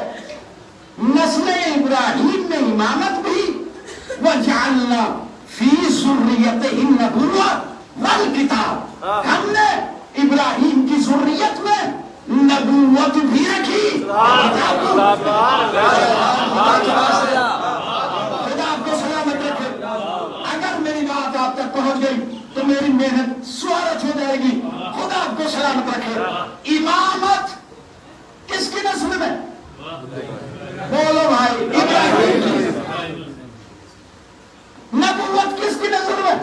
نسل ابراہیم میں امامت بھی، وَجَعَلْنَا فِي ذُرِّيَّتِهِ النَّبُوَّةَ وَالْكِتَابَ، ہم نے ابراہیم کی ذریت میں نبوت بھی رکھی، خدا آپ کو سلامت رکھے۔ اگر میری بات آپ تک پہنچ گئی تو میری محنت سوارت ہو جائے گی، خدا آپ کو سلامت رکھے۔ امامت کس کی نسل میں؟ بولو بھائی، ابراہیم کی۔ نبوت کس کی نسل میں؟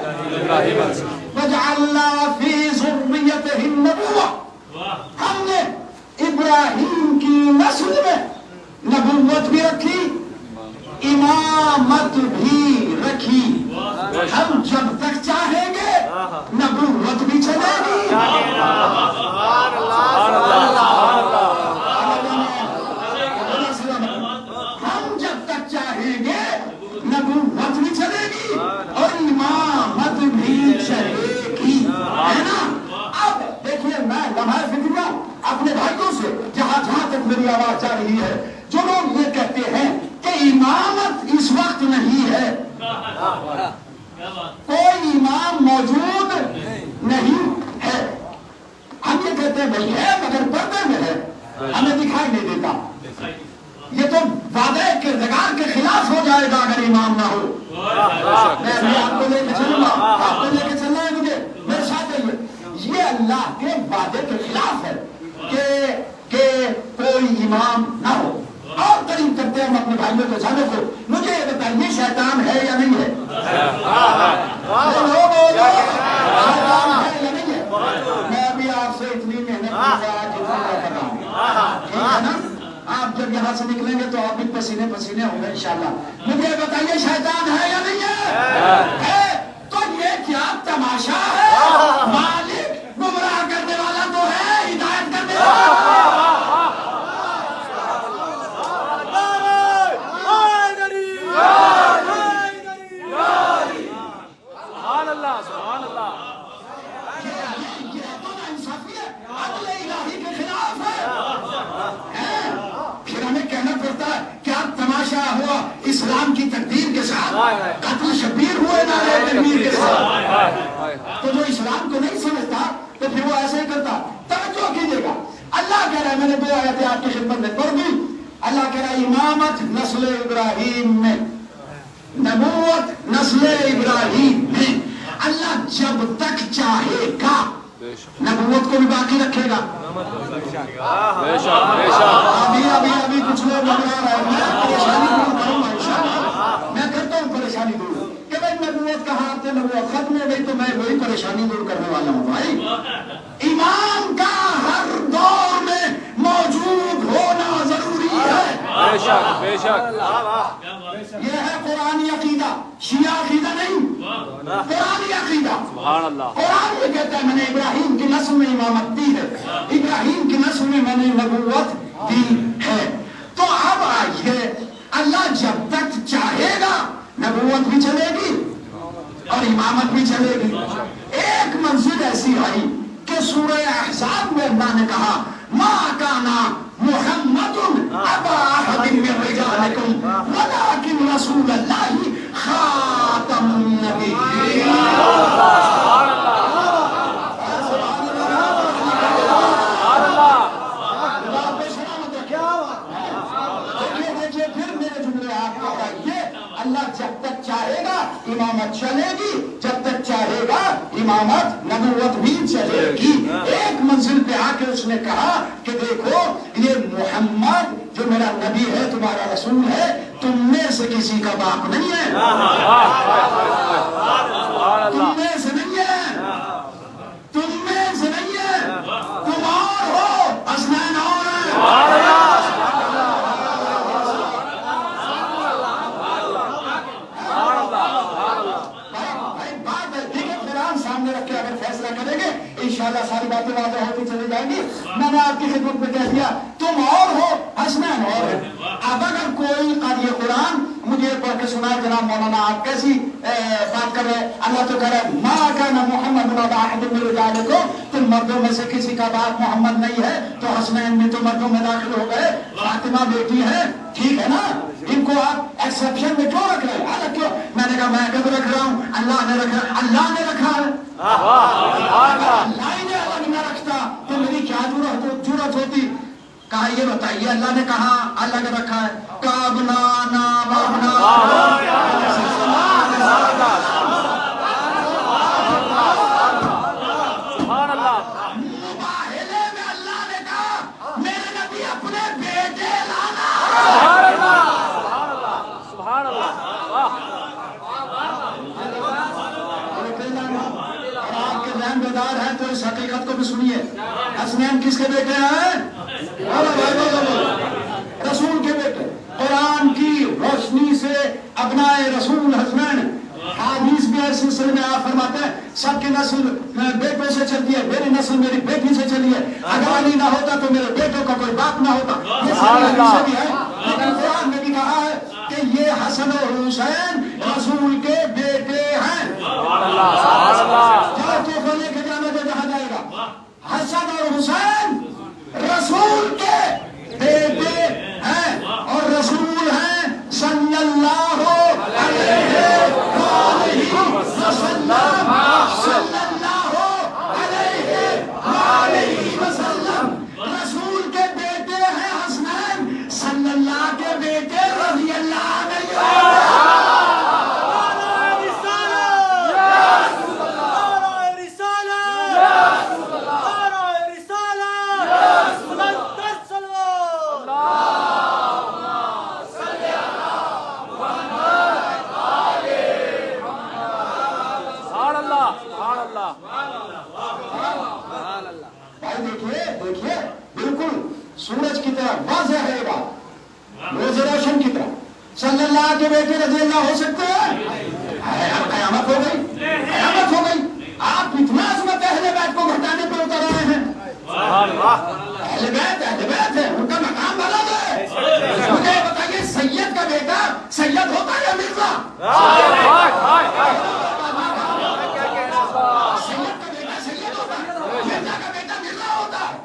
وَجَعَلْنَا فِي ذُرِّيَّتِهِ النَّبُوَّةَ، ہم ابراہیم کی نسل میں نبوت بھی رکھی، امامت بھی رکھی. ہم جب تک چاہیں گے نبوت بھی چلے گی. ہم جب تک چاہیں گے نبوت بھی چلے گی اور امامت بھی چلے گی، ہے نا. اب دیکھیے میں لمحہ فکریہ اپنے بھائیوں سے جہاں تک میری آواز جا رہی ہے، جو لوگ یہ کہتے ہیں کہ امامت اس وقت نہیں ہے، کوئی امام موجود نہیں ہے، ہم یہ کہتے ہیں بھائی ہے مگر پردے میں ہے، ہمیں دکھائی نہیں دیتا. یہ تو وعدے کردگار کے خلاف ہو جائے گا اگر امام نہ ہو. میں آپ کو لے کے چلوں گا، آپ کو لے کے چلنا ہے مجھے، میرے ساتھ آئیے. یہ اللہ کے وعدے کے خلاف ہے کہ کوئی امام نہ ہو. اور قریب کرتے ہیں ہم اپنے بھائیوں کے جانوں کو. مجھے یہ بتائیے شیطان ہے یا نہیں ہے؟ شیطان ہے یا نہیں ہے؟ میں بھی آپ سے اتنی محنت کر رہا ہوں، ٹھیک ہے نا. آپ جب یہاں سے نکلیں گے تو آپ بھی پسینے پسینے ہوں گے انشاءاللہ. مجھے بتائیے شیطان ہے یا نہیں ہے؟ تو یہ کیا تماشا ہے؟ مالک گمراہ کرنے والا تو ہے، ہدایت کرنے والا. ہوا اسلام کی تقدیر کے ساتھ، قتل شبیر ہوئے نعرہ تکبیر کے ساتھ. تو جو اسلام کو نہیں سمجھتا تو پھر وہ ایسے ہی کرتا. توجہ کیجیے گا، اللہ کہہ رہا ہے، میں نے 2 آیتیں آپ کی خدمت میں پڑھ دی. اللہ کہہ رہا ہے امامت نسل ابراہیم میں، نبوت نسل ابراہیم میں. اللہ جب تک چاہے گا نبوت کو بھی باقی رکھے گا. ابھی کچھ لوگ گھبرا رہے ہیں، میں پریشانی دور کروں گا انشاءاللہ. میں کرتا ہوں پریشانی دور کہ بھائی نبوت کہاں آتے، نبوت ختم ہو گئی تو میں وہی پریشانی دور کرنے والا ہوں. بھائی ایمان کا ہر دور میں موجود ہونا ضروری ہے. بے شک بے شک. یہ ہے قرآنی عقیدہ، شیعہ عقیدہ نہیں، قرآنی عقیدہ. قرآن یہ کہتا ہے میں نے ابراہیم کی نسل میں امامت دی ہے، ابراہیم کی نسل میں میں نے نبوت دی ہے. تو اب آئیے، اللہ جب تک چاہے گا نبوت بھی چلے گی اور امامت بھی چلے گی. ایک منزل ایسی آئی کہ سورہ احزاب میں اللہ نے کہا ما کانا محمد ابا احد من رجالکم ولکن رسول اللہ خاتم النبیین. دیکھیے پھر میرے جملے آپ کو بتائیے، اللہ جب تک چاہے گا امامت چلے گی، جب تک چاہے گا امامت نبوت بھی چلے گی. ایک منزل پہ آ کے اس نے کہا کہ دیکھو یہ محمد جو میرا نبی ہے، تمہارا رسول ہے، تم میں سے کسی کا باپ نہیں ہے، تم میں سے نہیں ہے، تم میں سے نہیں ہے، تم اور ہو، حسنین اور ہیں. سامنے رکھ کے اگر فیصلہ کریں گے انشاءاللہ ساری باتیں واضح ہوتی چلی جائیں گی. میں نے آپ کی خدمت میں کہہ دیا تم اور ہو، حسنین اور ہیں. اب اگر کوئی قاری قرآن مجھے پڑھ کے سنائے جناب مولانا آپ کیسی بات کر رہے ہیں؟ اللہ تو کہہ رہا ہے ما کان محمد ابا احد من رجالکم، تم مردوں میں سے کسی کا باپ محمد نہیں ہے. تو حسنین بھی تو مردوں میں داخل ہو گئے، فاطمہ بیٹی ہے، ٹھیک ہے نا. ان کو آپ ایکسپشن میں کیوں رکھ رہے ہیں؟ الگ کیوں؟ میں نے کہا میں کب رکھ رہا ہوں؟ اللہ نے رکھا، اللہ نے رکھا ہے. اللہ ہی نے الگ نہ رکھتا تو میری کیا ضرورت ہوتی؟ کہا یہ بتائیے اللہ نے کہا الگ رکھا ہے؟ کابنا نام ابنا مباہلے میں اللہ نے کہا میرے نبی اپنے بیٹے لانا. سبحان اللہ. آپ کے ذہن بیدار ہے تو اس حقیقت کو بھی سنیے. حسنین کس کے بیٹے ہیں؟ ابنائے رسول حسنین حدیث بھی ہے سلسلے میں آپ فرماتے ہیں سب کی نسل بیٹوں سے چلتی ہے، میری نسل میری بیٹی سے چلی ہے، اگر علی نہ ہوتا تو میرے بیٹوں کا کوئی باپ نہ ہوتا. یہ ساری حدیثیں بھی ہیں، لیکن قرآن میں بھی کہا ہے کہ یہ حسن اور حسین رسول کے بیٹے ہیں. جہاں تحفہ لے کے جانا تو جہاں جائے گا. حسن اور حسین رسول کے بیٹے ہیں اور رسول ہیں صلی اللہ علیہ وسلم. صلی اللہ علیہ وسلم رسول کے بیٹے ہیں حسنین، صلی اللہ کے بیٹے رضی اللہ عنہ. دیکھیے بالکل سورج کی طرح واضح ہے یہ بات، روز روشن کی طرح. صلی اللہ کے بیٹے رضی اللہ ہو سکتے ہیں؟ اب قیامت ہو گئی، قیامت ہو گئی. آپ اتنا عظمت اہل بیت کو گھٹانے پر اتر رہے ہیں. اہل بیت ہے، ان کا مقام بلند ہے. مجھے بتائیے سید کا بیٹا سید ہوتا ہے یا مرزا؟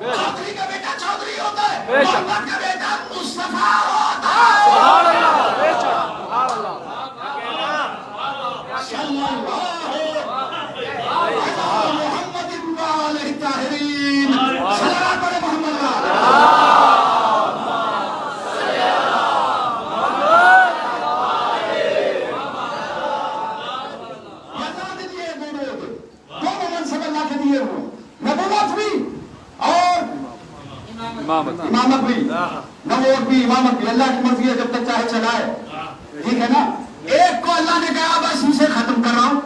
چودھری کا بیٹا چودھری ہوتا ہے، محمد کا بیٹا مصطفیٰ ہوتا ہے. صلی اللہ محمد وآلہ الطاہرین. صلوات پڑھے محمد دونوں منصب اللہ کے دیے ہوئے، نبوت بھی اور امامت بھی. نبوت بھی امامت بھی اللہ کی مرضی ہے، جب تک چاہے چلائے. ٹھیک ہے نا. ایک کو اللہ نے کہا بس اسے ختم کر رہا ہوں.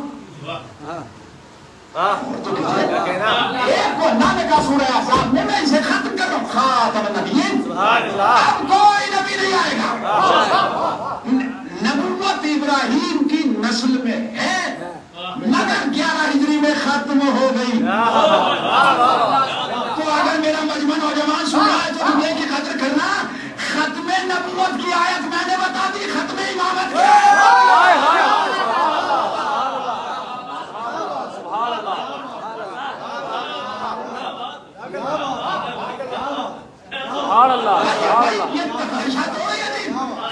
ایک کو اللہ نے کہا سورہ احزاب میں اسے ختم کر رہا ہوں. خاتم النبیین. اب کوئی نبی نہیں آئے گا. نبوت ابراہیم کی نسل میں ہے مگر 11 ہجری میں ختم ہو گئی. تو اگر میرا مجمع نوجوان سن رہا ہے تو تم کی قدر کرنا. ختم نبوت کی آیت میں نے بتا دی، ختم امامت کی.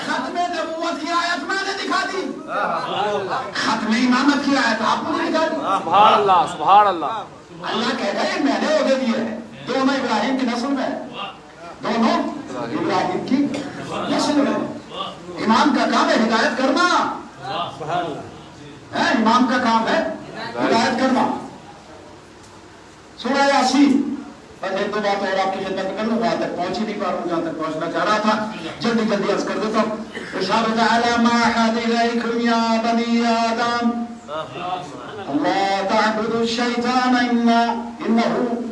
ختم نبوت کی آیت میں نے دکھا دی، ختم امامت کی آیت آپ کو نہیں دکھا دی. سبحان اللہ سبحان اللہ. اللہ کہہ گئے میں نے عہدے دیے ہیں. دونوں ابراہیم کی نسل میں، دونوں ابراہیم کی نسل میں. امام کا کام ہے ہدایت کرنا. امام کا کام ہے ہدایت کرنا. سورہ یاسین بس ایک دو بات اور آپ کی خدمت کر لوں. وہاں تک پہنچ ہی نہیں پا رہا ہوں جہاں تک پہنچنا چاہ رہا تھا. جلدی جلدی عرض کر دیتا ہوں. ارشاد تعالی ما احد الیکم یا بنی آدم لا تعبدوا الشیطان انہ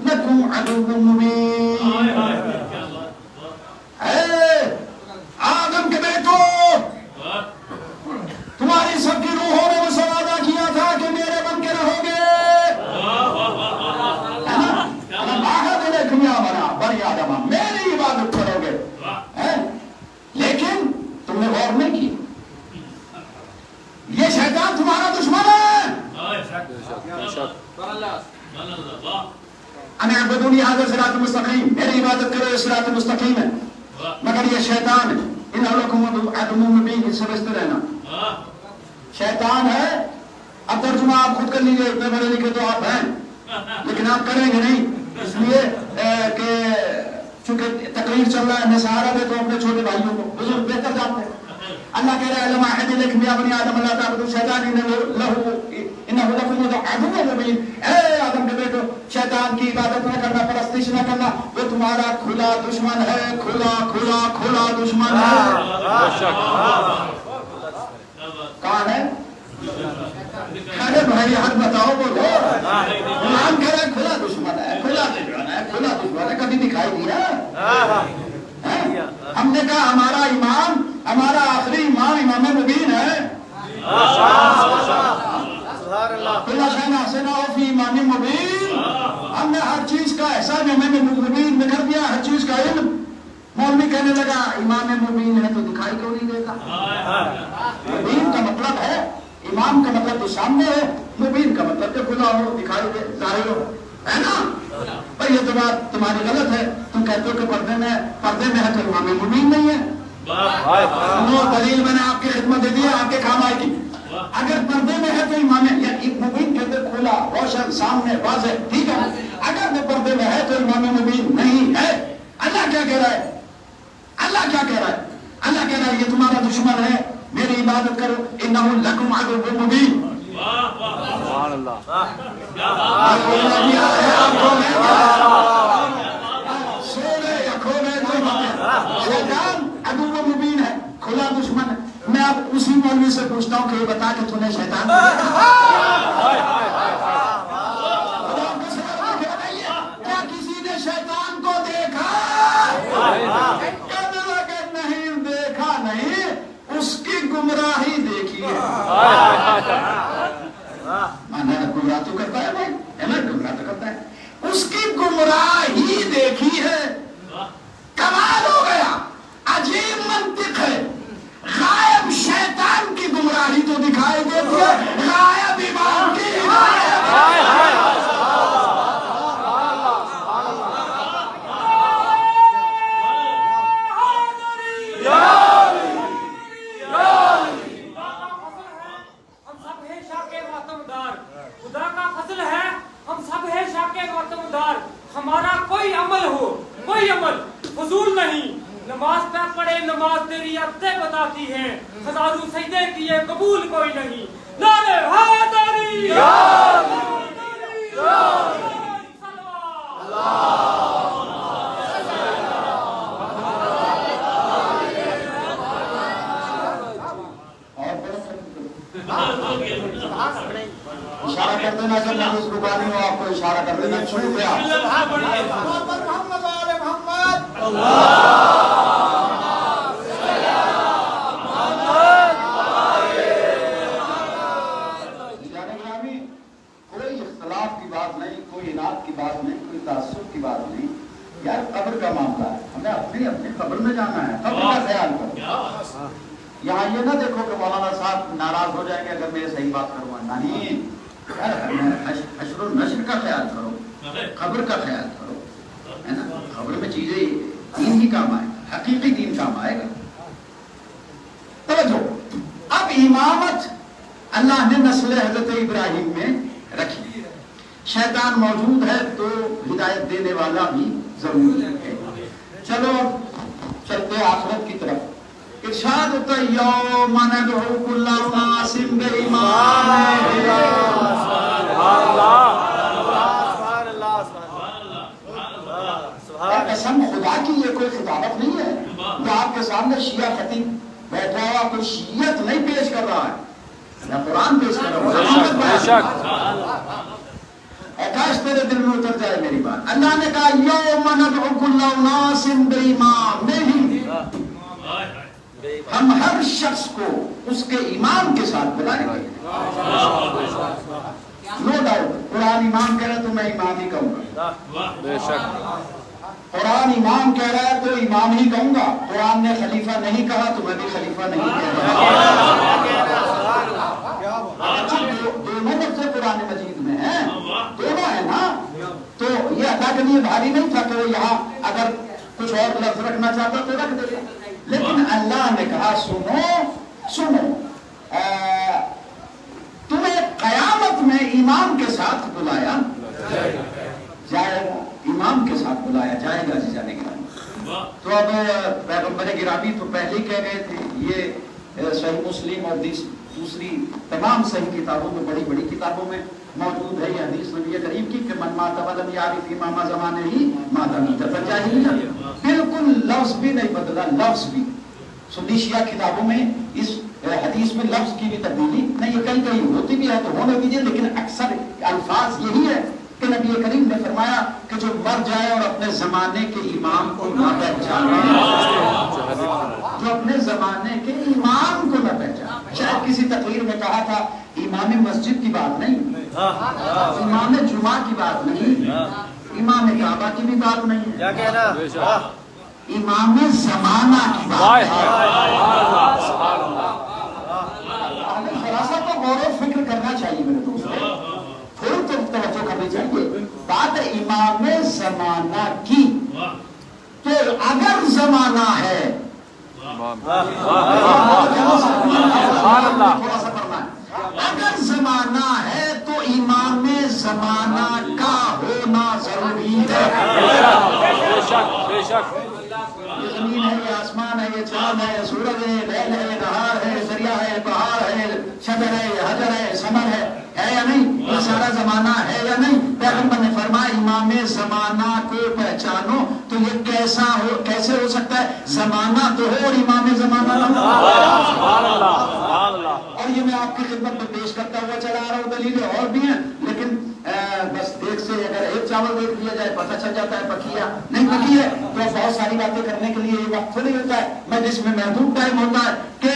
لکم عدو مبین. اے آدم کے بیٹو، تمہاری سب کی روحوں نے مجھ سے وعدہ کیا تھا کہ میرے بن کے رہو گے. بنی آدم میری عبادت کرو گے. لیکن تم نے غور نہیں کی یہ شیطان تمہارا دشمن ہے. ان اعبدونی ھذا صراط مستقیم، میری عبادت کرو یہ صراط مستقیم ہے. مگر یہ شیطان ہے انہ لکم عدو مبین. اس سے بچتے رہنا. شیطان ہے. اب ترجمہ آپ خود کر لیجیے، اتنے بڑے لکھے تو آپ ہیں لیکن آپ کریں گے نہیں، اس لیے کہ چونکہ تقریر چل رہا ہے. میں سہارا دیتا ہوں اپنے چھوٹے بھائیوں کو، بزرگ بہتر جانتے ہیں. اللہ کہہ رہا ہے لما احد الیکم یا بنی آدم لا تعبدوا الشیطان انہ لکم عدو مبین. اے آدم کے بیٹو، شیطان کی عبادت نہ کرنا، پرستش نہ کرنا، وہ تمہارا کھلا دشمن ہے. کھلا کھلا کھلا دشمن ہے. کہاں ہے؟ ارے بھائی حق بتاؤ. بولو. قرآن کہہ رہا ہے کھلا دشمن ہے، کھلا دشمن ہے، کھلا دشمن ہے. کبھی دکھائی دیا؟ ہم نے کہا ہمارا امام، ہمارا آخری امام امام مبین ہے. ہم نے ہر چیز کا احسان ہمیں مبین میں کر دیا، ہر چیز کا علم۔ مولوی کہنے لگا امام مبین ہے تو دکھائی کیوں نہیں دیتا؟ مبین کا مطلب ہے امام کا مطلب تو سامنے ہے، مبین کا مطلب کہ کھلا ہو، دکھائی دے، ظاہر ہو، ہے نا؟ بھائی یہ تو بات تمہاری غلط ہے، تم کہتے ہو کہ پردے میں ہے تو امام مبین نہیں ہے۔ وہ دلیل میں نے آپ کی خدمت دے دی، آپ کے کام آئے گی۔ اگر پردے میں ہے تو امام مبین کہتے کھلا، روشن، سامنے، واضح، ٹھیک ہے۔ اگر وہ پردے میں ہے تو امام مبین نہیں ہے۔ اللہ کیا کہہ رہا ہے؟ اللہ کیا کہہ رہا ہے؟ اللہ کہہ رہا ہے یہ تمہارا دشمن ہے، میری عبادت کرو، انہ لکم عدو مبین۔ سبحان اللہ۔ سونے یا کھونے شیطان عدو مبین ہے، کھلا دشمن ہے۔ میں اب اسی مولوی سے پوچھتا ہوں کہ یہ بتا کہ تم نے شیطان کو دیکھا؟ کیا کسی نے شیطان کو دیکھا؟ کہنے لگے نہیں دیکھا نہیں، اس کی گمراہی دیکھی ہے۔ گمراہ تو کرتا ہے بھائی، ہے نا؟ گمراہ تو کرتا ہے، اس کی گمراہی دیکھی ہے۔ کمال ہو گیا، عجیب منطق ہے۔ غائب شیطان کی گمراہی تو دکھائی دیتی ہے، غائب امام کی ہمارا کوئی عمل ہو، کوئی عمل فضول نہیں۔ نماز پہ پڑھے، نماز تیری عدے بتاتی ہیں، ہزاروں سجدے کیے، قبول کوئی نہیں۔ نعرہ حیدری، اشارہ کر دینا سر، میں اس رکانی ہوں، آپ کو اشارہ کر دینا، چھوڑ گیا۔ محمد آل محمد، کوئی اختلاف کی بات نہیں، کوئی اناد کی بات نہیں، کوئی تعصب کی بات نہیں۔ یار قبر کا معاملہ ہے، ہمیں اپنی قبر میں جانا ہے، قبر کا خیال کرو۔ یہاں یہ نہ دیکھو کہ مولانا صاحب ناراض ہو جائیں گے اگر میں صحیح بات کروں گا، نہیں۔ حشر و نشر کا خیال کرو، قبر کا خیال کرو، ہے نا؟ قبر میں چیزیں دین ہی کام آئے گا، حقیقی دین کام آئے گا۔ توجہ، اب امامت اللہ نے نسل حضرت ابراہیم میں رکھی، شیطان موجود ہے تو ہدایت دینے والا بھی ضروری ہے۔ چلو چلتے آخرت کی طرف۔ ارشاد ہوتا ہے یوم ندعو کل اناس بإمامہم۔ قسم خدا کی یہ کوئی خطابت نہیں ہے، یہ آپ کے سامنے شیعہ خطیب بیٹھا ہوا کوئی شیعت نہیں پیش کر رہا ہے، میں قرآن پیش کر رہا ہوں۔ کاش تیرے دل میں اتر جائے میری بات۔ اللہ نے کہا یوم ندعو کل اناس بإمامہم، ہم ہر شخص کو اس کے امام کے ساتھ بلائیں گے۔ نو ڈاؤٹ، قرآن امام کہہ رہا ہے تو میں امام ہی کہوں گا، بے شک۔ قرآن امام کہہ رہا ہے تو امام ہی کہوں گا، قرآن نے خلیفہ نہیں کہا تو میں بھی خلیفہ نہیں کہہ رہا۔ دونوں لفظ قرآن مجید میں ہیں، دونوں ہیں نا، تو یہ اللہ کے لیے بھاری نہیں تھا کہ وہ یہاں اگر کچھ اور لفظ رکھنا چاہتا تو رکھ دے، لیکن اللہ نے کہا سنو تمہیں قیامت میں امام کے ساتھ بلایا جائے گا، امام کے ساتھ بلایا جائے گا جی جانے گرامی۔ تو اب پیغمبر گرامی تو پہلے ہی کہہ گئے تھے، یہ صحیح مسلم اور دوسری تمام صحیح کتابوں میں، بڑی بڑی کتابوں میں موجود ہے یہ حدیث نبی کریم کی کہ من مات ولم یعرف امام زمانے ہی مات میتۃ الجاہلیہ۔ بالکل لفظ بھی نہیں بدلا، لفظ بھی۔ سنی شیعہ کتابوں میں اس حدیث میں لفظ کی بھی تبدیلی نہیں ہے، کہیں کہیں ہوتی بھی ہے تو ہونے دیجیے، لیکن اکثر الفاظ یہی ہے کہ نبی کریم نے فرمایا کہ جو مر جائے اور اپنے زمانے کے امام کو نہ پہچانے، جو اپنے زمانے کے امام کو نہ پہچانے، شاید کسی تقریر میں کہا تھا امام مسجد کی بات نہیں، امام جمعہ کی بات نہیں، امام کعبہ کی بھی بات نہیں ہے، امام زمانہ کی بات ہے۔ تھوڑا سا تو غور و فکر کرنا چاہیے میرے دوستوں، تھوڑی تو توجہ کرنی چاہیے۔ بات ہے امام زمانہ کی، تو اگر زمانہ ہے تھوڑا سا پڑھنا ہے، اگر زمانہ ہے تو امام زمانہ کا ہونا ضروری ہے۔ یہ زمین ہے، یہ آسمان ہے، یہ چاند ہے، یہ سورج ہے، لیل ہے، نہار ہے، دریا ہے، پہاڑ ہے، شجر ہے، حجر ہے، ثمر ہے یا نہیں؟ یہ سارا زمانہ ہے یا نہیں؟ پیغمبر نے فرمایا امام زمانہ کو پہچانو تو یہ کیسے ہو سکتا ہے؟ زمانہ تو ہو اور امام زمانہ نہ ہو۔ اور یہ میں آپ کی خدمت میں پیش کرتا ہوا چلا رہا ہوں، دلیلیں اور بھی ہیں، لیکن بس دیکھ سے اگر ایک چاول دیکھ لیا جائے پتہ چل جاتا ہے پکی ہے نہیں پکی ہے، تو بہت ساری باتیں کرنے کے لیے یہ وقت تھوڑی ہوتا ہے، میں جس میں محدود ٹائم ہوتا ہے کہ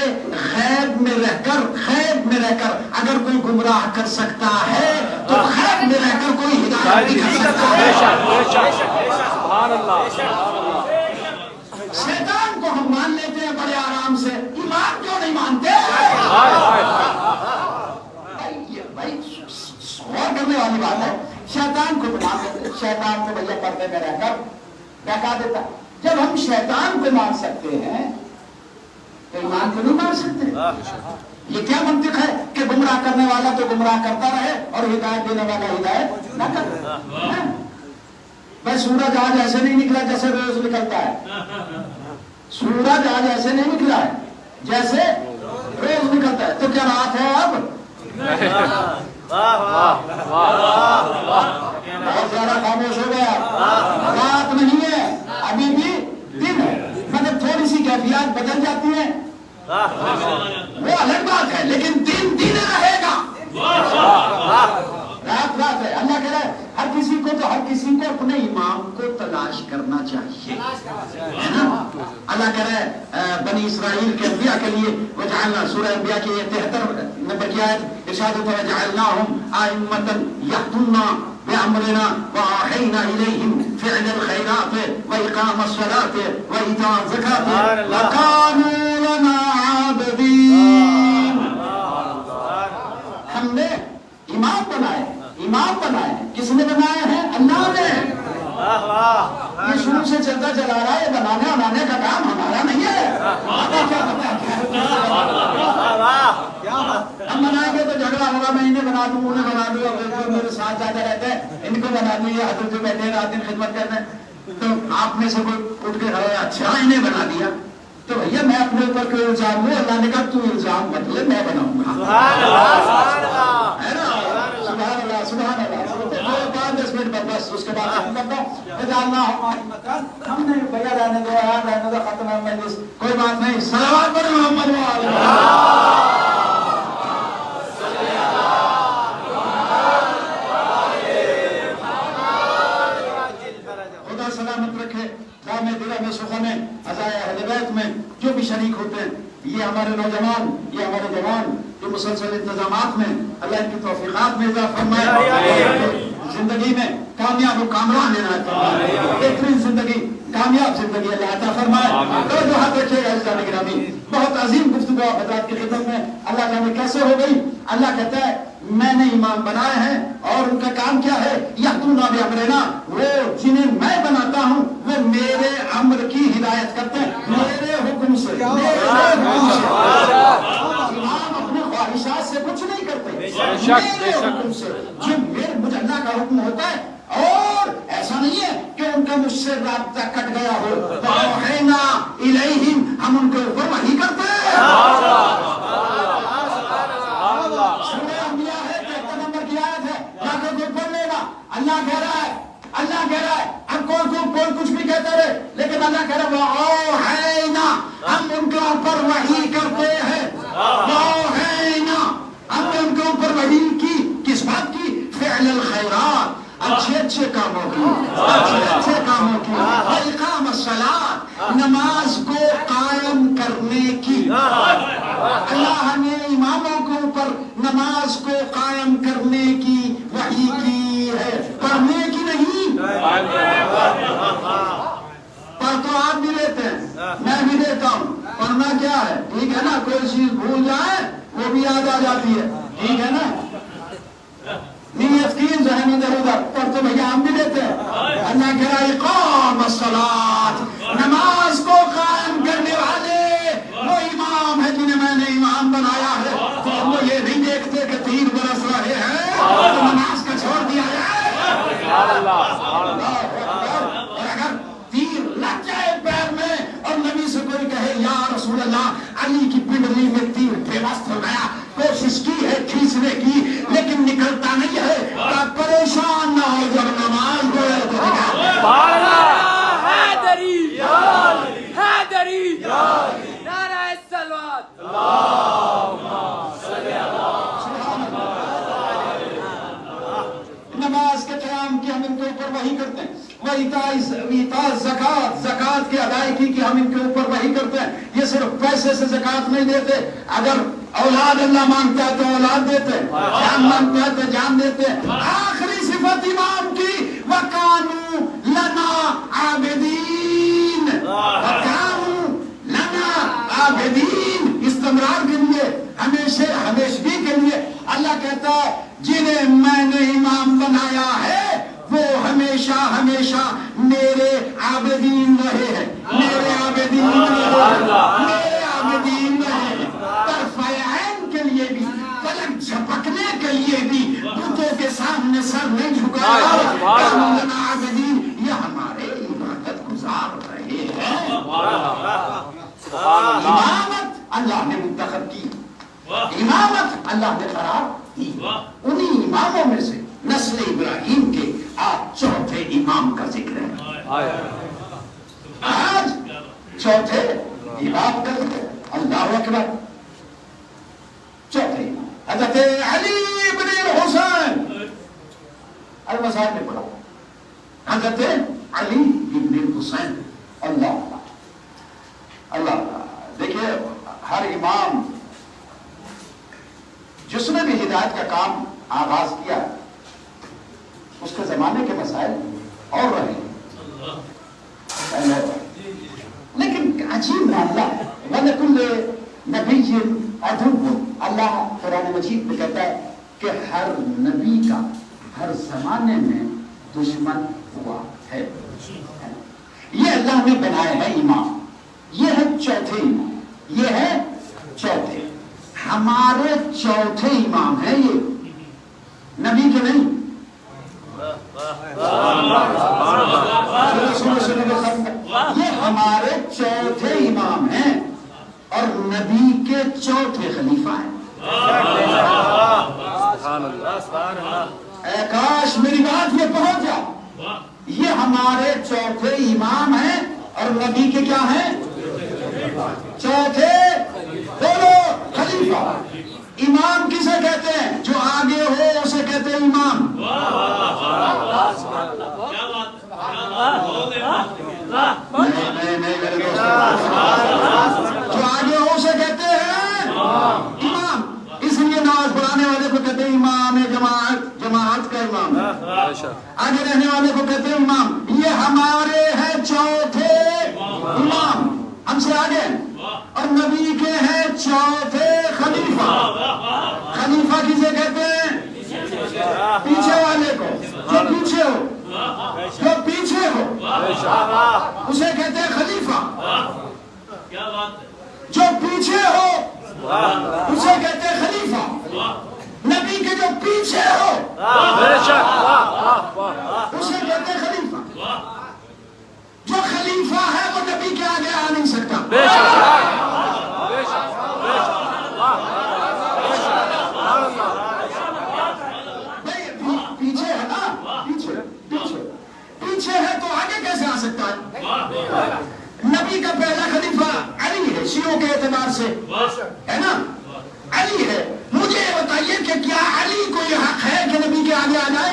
غیب میں رہ کر اگر کوئی گمراہ کر سکتا ہے تو غیب میں رہ کر کوئی ہدایت بھی کر سکتا ہے۔ شیطان کو ہم مان لیتے ہیں بڑے آرام سے، ایمان کیوں نہیں مانتے؟ بھائی غور کرنے والی بات ہے، شیطان کو مان لیتے، شیطان کو بھیا پردے میں رہ کر بہکا دیتا۔ جب ہم شیطان کو مان سکتے ہیں تو ایمان کو نہیں مان سکتے؟ یہ کیا منطق ہے کہ گمراہ کرنے والا تو گمراہ کرتا رہے اور ہدایت دینے والا ہدایت نہ کرے؟ بھائی سورج آج ایسے نہیں نکلا جیسے روز نکلتا ہے، سورج آج ایسے نہیں نکلا ہے جیسے روز نکلتا ہے، تو کیا رات ہے اب؟ بہت زیادہ خاموش ہو گیا، رات نہیں ہے، ابھی بھی دن ہے، مطلب تھوڑی سی کیفیات بدل جاتی ہیں وہ الگ بات ہے، لیکن دن رہے گا، رات ہے۔ اللہ کہہ رہا ہے ہر کسی کو اپنے امام کو تلاش کرنا چاہیے، ہے نا؟ اللہ کہہ رہا ہے بنی اسرائیل کے انبیاء کے لیے وجعلنا، سورہ انبیاء کی 73 نمبر کی آیت ارشاد ہوتا ہے وجعلناہم ائمۃ یہدون بأمرنا وأوحینا الیہم فعل الخیرات وإقام الصلاة وإیتاء الزکاة وکانوا لنا عابدین۔ ہم نے امام بنائے، کس نے بنائے ہیں؟ اللہ نے۔ یہ شروع سے چلتا چلا رہا ہے، بنانے کا کام ہمارا نہیں ہے۔ ہم بنائیں گے تو جھگڑا ہوگا، میں انہیں بنا دوں انہیں بنا دوں، اور میرے ساتھ زیادہ رہتے ہیں ان کو بنا دوں، یہ حضرت جو بیٹھے ہیں رات دن خدمت کرتے ہیں، تو آپ میں سے کوئی اٹھ کے کھڑا ہے اچھا انہیں بنا دیا، تو بھیا میں اپنے اوپر کوئی الزام لوں؟ اللہ نے کہا تو الزام مت لے، میں بناؤں گا، ہے نا؟ سبحان اللہ سبحان اللہ۔ 10 منٹ بس، اس کے بعد ہم نے بھیا رہنے دو ختم ہے مجلس، کوئی بات نہیں، صلوات پڑھو محمد خدا سلامت رکھے، دام دلہ میں سخن عزائے اہل بیت میں جو بھی شریک ہوتے ہیں، یہ ہمارے نوجوان، یہ ہمارے جوان جو مسلسل انتظامات میں اللہ ان کی توفیقات میں اضافہ فرمائے، زندگی میں کامیاب و کامران عنایت فرمائے، بہترین زندگی، کامیاب زندگی اللہ عطا فرمائے۔ تو ہاتھ رکھیے گا عزیزان گرامی، بہت عظیم گفتگو حضرات کی خدمت میں، اللہ جانے کیسے ہو گئی۔ اللہ کہتا ہے میں نے امام بنائے ہیں اور ان کا کام کیا ہے؟ یہدون بامرنا، وہ جنہیں میں بناتا ہوں وہ میرے امر کی ہدایت کرتے ہیں، میرے حکم سے، امام اپنے خواہشات سے کچھ نہیں کرتے، میرے حکم سے، جو مجھے اللہ کا حکم ہوتا ہے، اور ایسا نہیں ہے کہ ان کا مجھ سے رابطہ کٹ گیا ہو، وَأَوْحَيْنَا إِلَيْهِمْ، ہم ان کے اوپر وحی کرتے ہیں۔ اللہ کہہ رہا ہے اب کوئی کچھ بھی کہتا رہے، لیکن اللہ کہہ رہا ہے وَأَوْحَيْنَا، ہم ان کے اوپر وحی کرتے ہیں، وَأَوْحَيْنَا، ہم نے ان کے اوپر وحی کی، کس بات کی؟ فعل الخیرات، اچھے کاموں کی، اچھے کاموں کی، وإقام الصلاۃ، نماز کو قائم کرنے کی، اللہ نے اماموں کے اوپر نماز کو قائم کرنے کی وحی کی ہے، پڑھنے کی نہیں۔ پڑھ تو آپ بھی لیتے ہیں، میں بھی لیتا ہوں، پڑھنا کیا ہے؟ ٹھیک ہے نا، کوئی چیز بھول جائے وہ بھی یاد آ جاتی ہے، ٹھیک ہے نا، نیت کی ذہن ادھر ادھر، پڑھ تو بھیا ہم بھی لیتے ہیں۔ اللہ کہہ رہا ہے اقام الصلاۃ، نماز کو قائم کرنے والے وہ امام ہے جنہیں میں نے امام بنایا ہے۔ تو ہم وہ یہ نہیں دیکھتے کہ تیر برس رہے ہیں تو نماز کا چھوڑ دیا جائے۔ اور اگر تیر لگ جائے پیر میں اور نبی سے کوئی کہے یا رسول اللہ علی کی پنڈلی میں تیر پیوست ہو گیا، کوشش کی ہے کھینچنے کی لیکن نکلتا نہیں ہے، تو پریشان نہ ہو جب نماز پڑھے تو حیدری حیدری نعرہ الصلوات نماز کے قیام کی ہم ان کے اوپر وحی کرتے ہیں، ایتاء زکات، زکات کی ادائیگی کی ہم ان کے اوپر وحی کرتے ہیں۔ یہ صرف پیسے سے زکات نہیں دیتے، اگر اولاد اللہ مانگتا ہے تو اولاد دیتے، جان مانگتا ہے تو جان دیتے۔ آخری صفت امام کی وَكَانُوا لَنَا عَابِدِينَ، وَكَانُوا لَنَا عَابِدِينَ، استمرار کے لیے، ہمیشگی کے لیے۔ اللہ کہتا ہے جنہیں میں نے امام بنایا ہے وہ ہمیشہ ہمیشہ میرے عابدین رہے ہیں، میرے عابدین رہے ہیں، میرے عابدین رہے ہیں۔ طرف عین کے لیے بھی، پلک جھپکنے کے لیے بھی بتوں کے سامنے سر نہیں جھکایا۔ عابدین، یہ ہمارے عبادت گزار رہے ہیں۔ امامت اللہ نے منتخب کی، امامت اللہ نے قرار دی۔ انہی اماموں میں سے نسل ابراہیم کے آج چوتھے امام کا ذکر ہے۔ آج چوتھے امام کا ذکر ہے۔ اللہ اکبر، چوتھے امام حضرت علی بن الحسین، المصائب میں پڑھا حضرت علی بن الحسین۔ اللہ اللہ، دیکھیے ہر امام جس نے بھی ہدایت کا کام آغاز کیا اس کے زمانے کے مسائل اور رہے، لیکن عجیب معاملہ، وَلَكُلِّ نَبِيٍّ عَدُوٌّ، اللہ قرآن مجید میں کہتا ہے کہ ہر نبی کا ہر زمانے میں دشمن ہوا ہے۔ یہ اللہ نے بنائے ہیں امام، یہ ہے چوتھے امام، یہ ہے چوتھے، ہمارے چوتھے امام ہیں یہ، نبی کے نہیں۔ یہ ہمارے چوتھے امام ہیں اور نبی کے چوتھے خلیفہ ہیں۔ اے کاش میری بات یہ پہنچ جائے، یہ ہمارے چوتھے امام ہیں اور نبی کے کیا ہیں؟ چوتھے، بولو خلیفہ۔ امام کسے کہتے ہیں؟ جو آگے ہو اسے کہتے ہیں امام۔ جو آگے ہو اسے کہتے ہیں امام، اس لیے نماز پڑھانے والے کو کہتے ہیں امام جماعت، جماعت کا امام، آگے رہنے والے کو کہتے ہیں امام۔ یہ ہمارے ہیں چوتھے امام، ہم سے آگے، اور نبی کے ہیں چوتھے خلیفہ۔ خلیفہ کسے کہتے ہیں؟ پیچھے والے کو، جو پیچھے ہو، جو پیچھے ہو اسے کہتے ہیں خلیفہ، جو پیچھے ہو اسے کہتے ہیں خلیفہ۔ نبی کے جو پیچھے ہو اسے کہتے ہیں خلیفہ۔ جو خلیفہ ہے وہ نبی کے آگے آ نہیں سکتا۔ پیچھے ہے نا، پیچھے ہے تو آگے کیسے آ سکتا ہے؟ نبی کا پہلا خلیفہ علی ہے شیعوں کے اعتبار سے، ہے نا، علی ہے۔ مجھے یہ بتائیے کہ کیا علی کو یہ حق ہے کہ نبی کے آگے آ جائے؟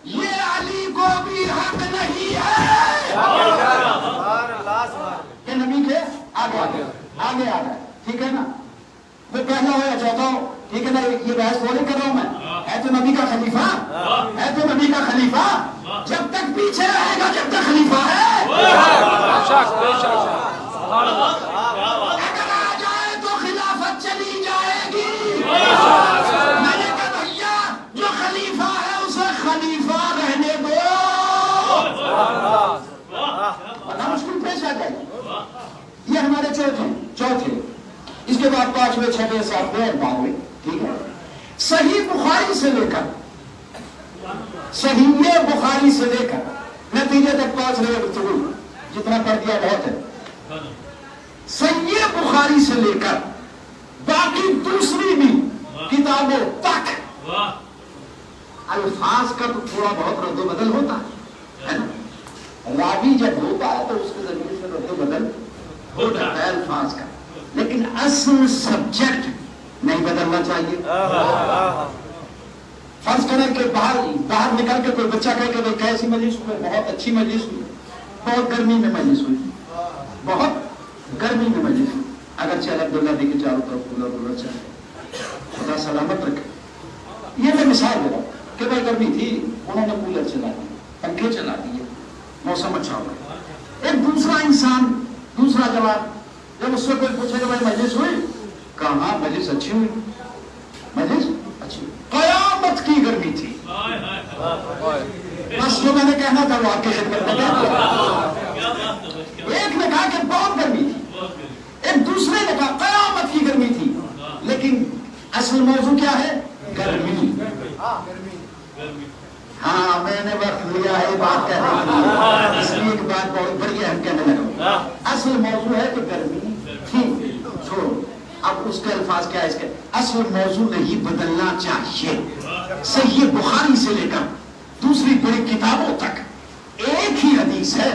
یہ علی کو بھی حق نہیں آگے آگے آ گئے، ٹھیک ہے نا؟ وہ پہلا ہو یا چوتھا ہو، ٹھیک ہے نا؟ یہ بحث تھوڑی کر رہا ہوں میں، ہے تو نبی کا خلیفہ، ہے تو نبی کا خلیفہ، جب تک پیچھے رہے گا جب تک خلیفہ ہے۔ اگر آ جائے تو خلافت چلی جائے گی۔ میں نے کہا بھیا جو خلیفہ ہے اسے خلیفہ رہنے دو، ورنہ مشکل پیش آ جائے گی۔ یہ ہمارے چوتھے، اس کے بعد 5ویں 6ویں 7ویں اور 12ویں، ٹھیک ہے؟ صحیح بخاری سے لے کر صحیح بخاری سے لے کر نتیجے تک پہنچ رہے گفتگو، جتنا پڑھ دیا بہت ہے۔ صحیح بخاری سے لے کر باقی دوسری بھی کتابوں تک الفاظ کا تو تھوڑا بہت رد و بدل ہوتا ہے نا؟ راوی جب ہوتا ہے تو اس کے ذریعے سے رد و بدل ہو جاتا ہے الفاظ کا، لیکن اصل سبجیکٹ نہیں بدلنا چاہیے۔ فرض کریں کہ باہر نکل کے کوئی بچہ کہے کہ بھائی کیسی مجلس ہوئی؟ بہت اچھی مجلس ہوئی، بہت گرمی میں مجلس ہوئی، بہت گرمی میں مجلس ہوئی، اگرچہ الحمدللہ دیکھیں چاروں طرف کولر چلے، خدا سلامت رکھے۔ یہ میں مثال دے رہا ہوں کہ بھائی گرمی تھی، انہوں نے کولر چلا دیے، پنکھے چلا دیے، موسم اچھا ہو گیا۔ ایک دوسرا انسان، دوسرا جواب، جب اس سے کوئی پوچھے کہ بھائی مجلس ہوئی؟ کہاں مجلس اچھی ہوئی، مجلس اچھی ہوئی، قیامت کی گرمی تھی۔ بس جو میں نے کہنا تھا وہ آپ کی خدمت میں کہہ دیا۔ ایک نے کہا کہ بہت گرمی تھی، ایک دوسرے نے کہا قیامت کی گرمی تھی، لیکن اصل موضوع کیا ہے؟ گرمی۔ ہاں میں نے وقت لیا ہے بات کہنے کے لیے، اس لیے ایک بات بہت بڑی اہم کہنے لگا۔ اصل موضوع ہے کہ گرمی تھی، چھوڑو اب اس کے الفاظ کیا ہے، اس کے اصل موضوع نہیں بدلنا چاہیے۔ صحیح بخاری سے لے کر دوسری بڑی کتابوں تک ایک ہی حدیث ہے،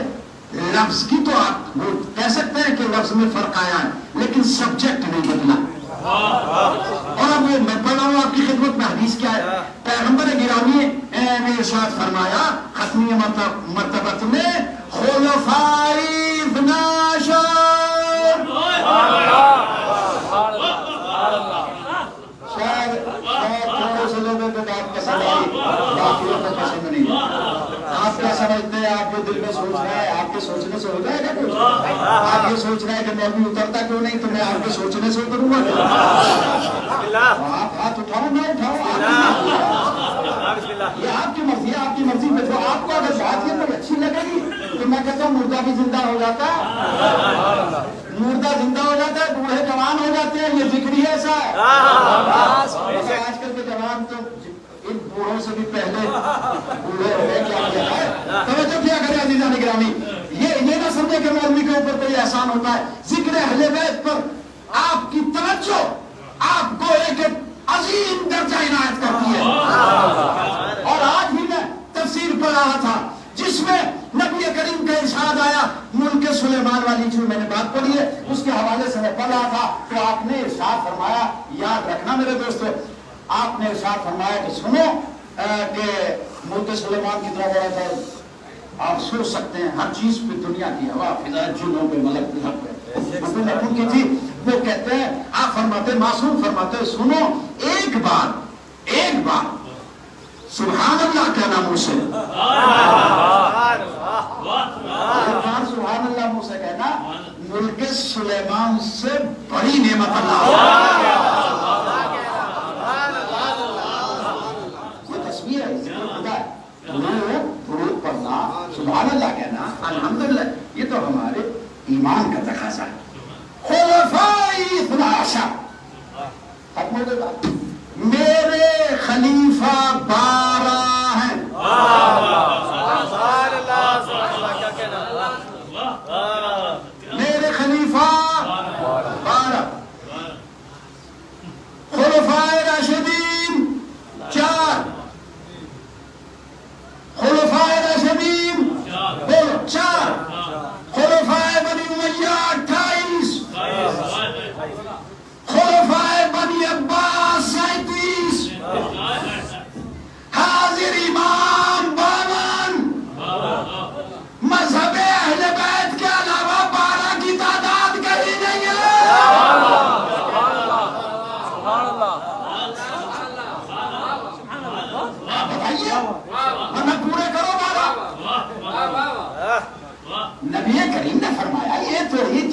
لفظ کی تو آپ وہ کہہ سکتے ہیں کہ لفظ میں فرق آیا ہے، لیکن سبجیکٹ نہیں بدلا۔ اور اب میں پڑھ رہا ہوں آپ کی خدمت میں، حدیث کیا ہے؟ پیغمبر گرامی نے ارشاد فرمایا ختمی مرتبت میں خلفائے اثنا عشر۔ شاید تھوڑے سے لوگوں کو بات پسند آئی، باقیوں کو پسند نہیں۔ آپ کیا سمجھتے ہیں؟ آپ جو دل میں سوچ رہے ہیں آپ کے سوچنے سے ہو جائے گا کچھ؟ آپ یہ سوچ رہے ہیں کہ مولوی اترتا کیوں نہیں، تو میں آپ کے سوچنے سے اتروں گا؟ آپ ہاتھ اٹھاؤ نہ اٹھاؤ، یہ آپ کی مرضی ہے، آپ کی مرضی میں جو آپ کو اگر بات یہ کوئی اچھی لگے گی تو میں کہتا ہوں مردہ بھی زندہ ہو جاتا ہے، مردہ زندہ ہو جاتا ہے، بوڑھے جوان ہو جاتے ہیں، یہ ذکر ہی ایسا ہے۔ آج کل کے جوان تو ان بوڑھوں سے بھی پہلے بوڑھے ہو گئے، کیا کیا ہے؟ توجہ کیا کرے عزیزان گرامی، یہ نہ سمجھے کہ مولوی کے اوپر کوئی احسان ہوتا ہے۔ ذکر اہل بیت پر آپ کی توجہ آپ کو ایک عظیم درجہ عنایت کرتی ہے۔ اور آج بھی میں تفسیر پڑھ رہا تھا جس میں نبی کریم کا ارشاد آیا، ملک سلیمان والی جو میں نے بات پڑھی ہے اس کے حوالے سے میں پڑھ رہا تھا، تو آپ نے ارشاد فرمایا، یاد رکھنا میرے دوستو، آپ نے ارشاد فرمایا کہ سنو کہ ملک سلیمان کتنا بڑا تھا، آپ سوچ سکتے ہیں ہر چیز پہ دنیا کی ہوا فضا جنوں پہ ملک پہ حق پہ کی تھی۔ وہ کہتے ہیں، آپ فرماتے معصوم فرماتے سنو ایک بار سبحان اللہ کہنا منہ سے، سبحان اللہ منہ سے کہنا ملک سلیمان سے بڑی نعمت اللہ۔ یہ تصویر ہے، خدا ہے، درود پڑھنا، سبحان اللہ کہنا، الحمدللہ، یہ تو ہمارے ایمان کا تقاضا ہے۔ خلفائے اثنا عشر، ختم ہو گئی، میرے خلیفہ 12 ہیں۔ میرے خلیفہ 12، خلفائے راشدین 4، خلفائے راشدین بولو 4، خلفائے بنی امیہ 28، خلفائے بنی عباس 37۔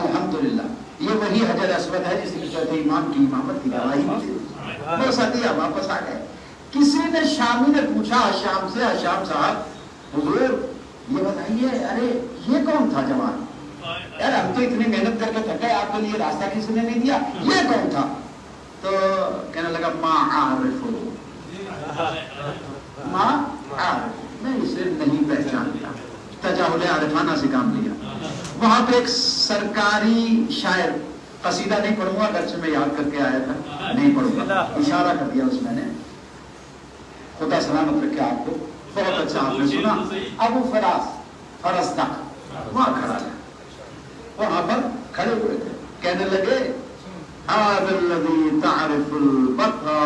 الحمدللہ یہ وہی حجر اسود ہے جس کی چوتھے امام کی امامت کی گواہی ملی. بس عطیہ واپس آ گئے. کسی نے شامی نے پوچھا حشام سے, حشام صاحب حضور یہ بتائیے ارے یہ کون تھا جوان, یار ہم تو اتنی محنت کر کے تھکے, آپ کے لیے راستہ کسی نے نہیں دیا, یہ کون تھا؟ تو کہنے لگا ما عارف, ما عارف, میں اسے نہیں پہچانتا. تجاہل عارفانہ سے کام لیا. وہاں پہ ایک سرکاری شاعر, قصیدہ نہیں پڑھوں گا اگرچہ میں یاد کر کے آیا تھا, نہیں پڑھوں گا, اشارہ کر دیا اس میں نے, خدا سلامت رکھے آپ کو, بہت اچھا آپ نے سنا. ابو فراز فرزدق وہاں کھڑا ہے, وہاں پر کھڑے ہوئے تھے, کہنے لگے هذا الذي تعرف البطا.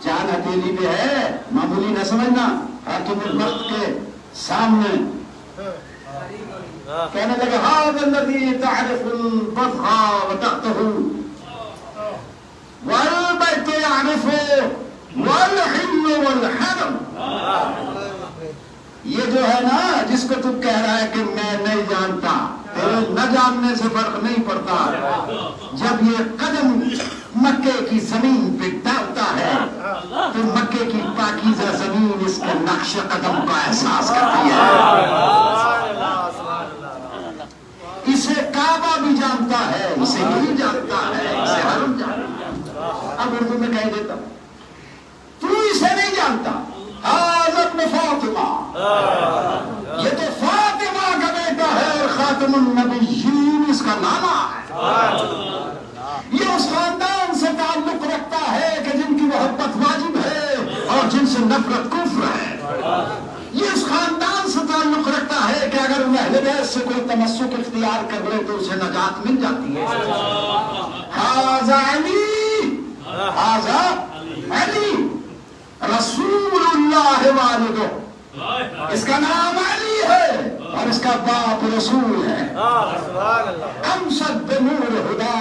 جان ہتھیلی پہ ہے, معمولی نہ سمجھنا, حاکم الوقت کے سامنے کہنے لگے هذا الذي تعرف البطا وتأته والبيت يعرفه والحل والحرم. یہ جو ہے نا جس کو تم کہہ رہا ہے کہ میں نہیں جانتا, تیرے نہ جاننے سے فرق نہیں پڑتا. جب یہ قدم مکے کی زمین پہ ڈالتا ہے تو مکے کی پاکیزہ زمین اس کے نقش قدم کا احساس کرتی ہے. اسے کعبہ بھی جانتا ہے, اسے نہیں جانتا ہے, اسے حرم جانتا ہے. اب اردو میں کہہ دیتا ہوں, تو اسے نہیں جانتا, حضرت فاطمہ, یہ تو فاطمہ کا بیٹا ہے اور خاتم النبیین اس کا نانا ہے. یہ اس خاندان سے تعلق رکھتا ہے کہ جن کی محبت واجب ہے اور جن سے نفرت کفر ہے. یہ اس خاندان سے تعلق رکھتا ہے کہ اگر اہل بیت سے کوئی تمسک اختیار کر لے تو اسے نجات مل جاتی ہے. ھذا علی, ھذا علی رسول اللہ والدہ, اس کا نام علی ہے اور اس کا باپ رسول ہے. امشد بنور ہدا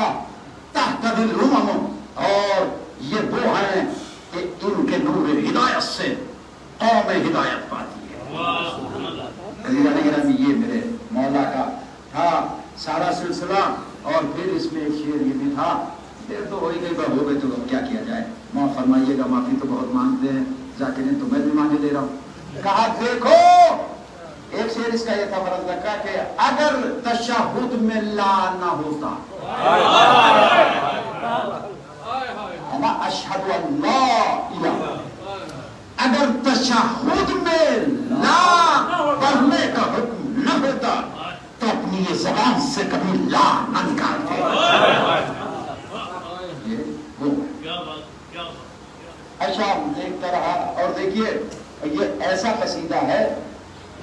تحت الامم, اور یہ وہ ہیں کہ ان کے نور ہدایت سے قوم ہدایت پاتی ہے. عزیزان گرامی, یہ میرے مولا کا تھا سارا سلسلہ. اور پھر اس میں ایک شعر یہ بھی تھا, دیر تو ہو ہی گئی, ہو گئی تو کیا کیا جائے, معاف فرمائیے گا, معافی تو بہت مانگتے ہیں ذاکرین, تو میں بھی مانگے دے رہا ہوں. کہا دیکھو, ایک شعر اس کا یہ تھا فرض رکھا کہ اگر تشہد میں لا نہ ہوتا, اشہد ان لا الہ, اگر تشہد میں لا پڑھنے کا حکم نہ ہوتا تو اپنی یہ زبان سے کبھی لا نہ نکالتے. اچھا دیکھتا رہا, اور دیکھیے یہ ایسا قصیدہ ہے,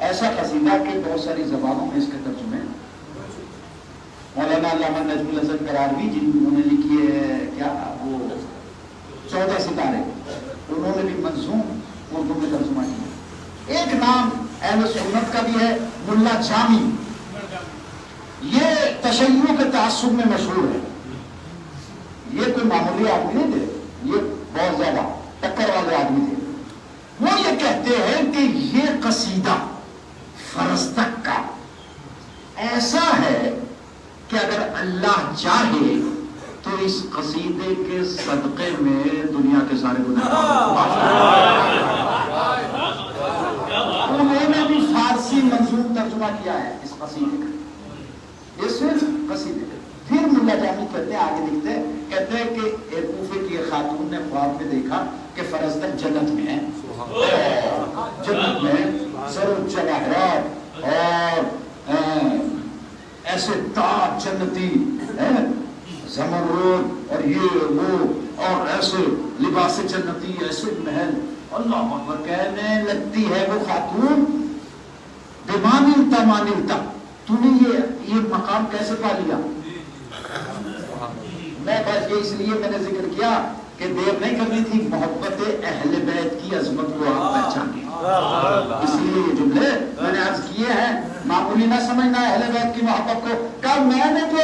ایسا قصیدہ کہ بہت ساری زبانوں میں اس کے ترجمے. مولانا علامہ نجم الحسن قراروی جنہوں نے لکھی ہے کیا وہ 14 ستارے, انہوں نے بھی منظوم اردو میں ترجمہ کیا. ایک نام اہل سنت کا بھی ہے, ملا جامی. یہ تشیع کے تعصب میں مشہور ہے. یہ کوئی معمولی آدمی نہیں تھے, یہ بہت زیادہ ٹکر والے آدمی تھے. وہ یہ کہتے ہیں کہ یہ قصیدہ فرزدق کا ایسا ہے کہ اگر اللہ چاہے تو اس قصیدے کے صدقے میں دنیا کے سارے گناہ انہوں نے بھی فارسی منظوم ترجمہ کیا ہے اس قصیدے کا. یہ صرف قصیدے. پھر ملا جامی کہتے ہیں, آگے لکھتے ہیں, کہتے ہیں کہ ایک کوفے کی خاتون نے خواب میں دیکھا کہ فرزدق جنت میں ہے, جنت میں سرو جواہرات اور ایسے تاج جنتی, زمرد اور یہ وہ, اور ایسے لباس جنتی, ایسے محل. اللہ اکبر, کہنے لگتی ہے وہ خاتون, بمانلتا مانلتا, تو نے یہ مقام کیسے پا لیا؟ میں بس یہ اس لیے میں نے ذکر کیا کہ دیر نہیں کرنی تھی, محبت اہل بیت کی عظمت کو آپ پہچانیں. اس لیے یہ جملے میں نے عرض کیے ہیں, معمولی نہ سمجھنا اہل بیت کی محبت کو. کل میں نے جو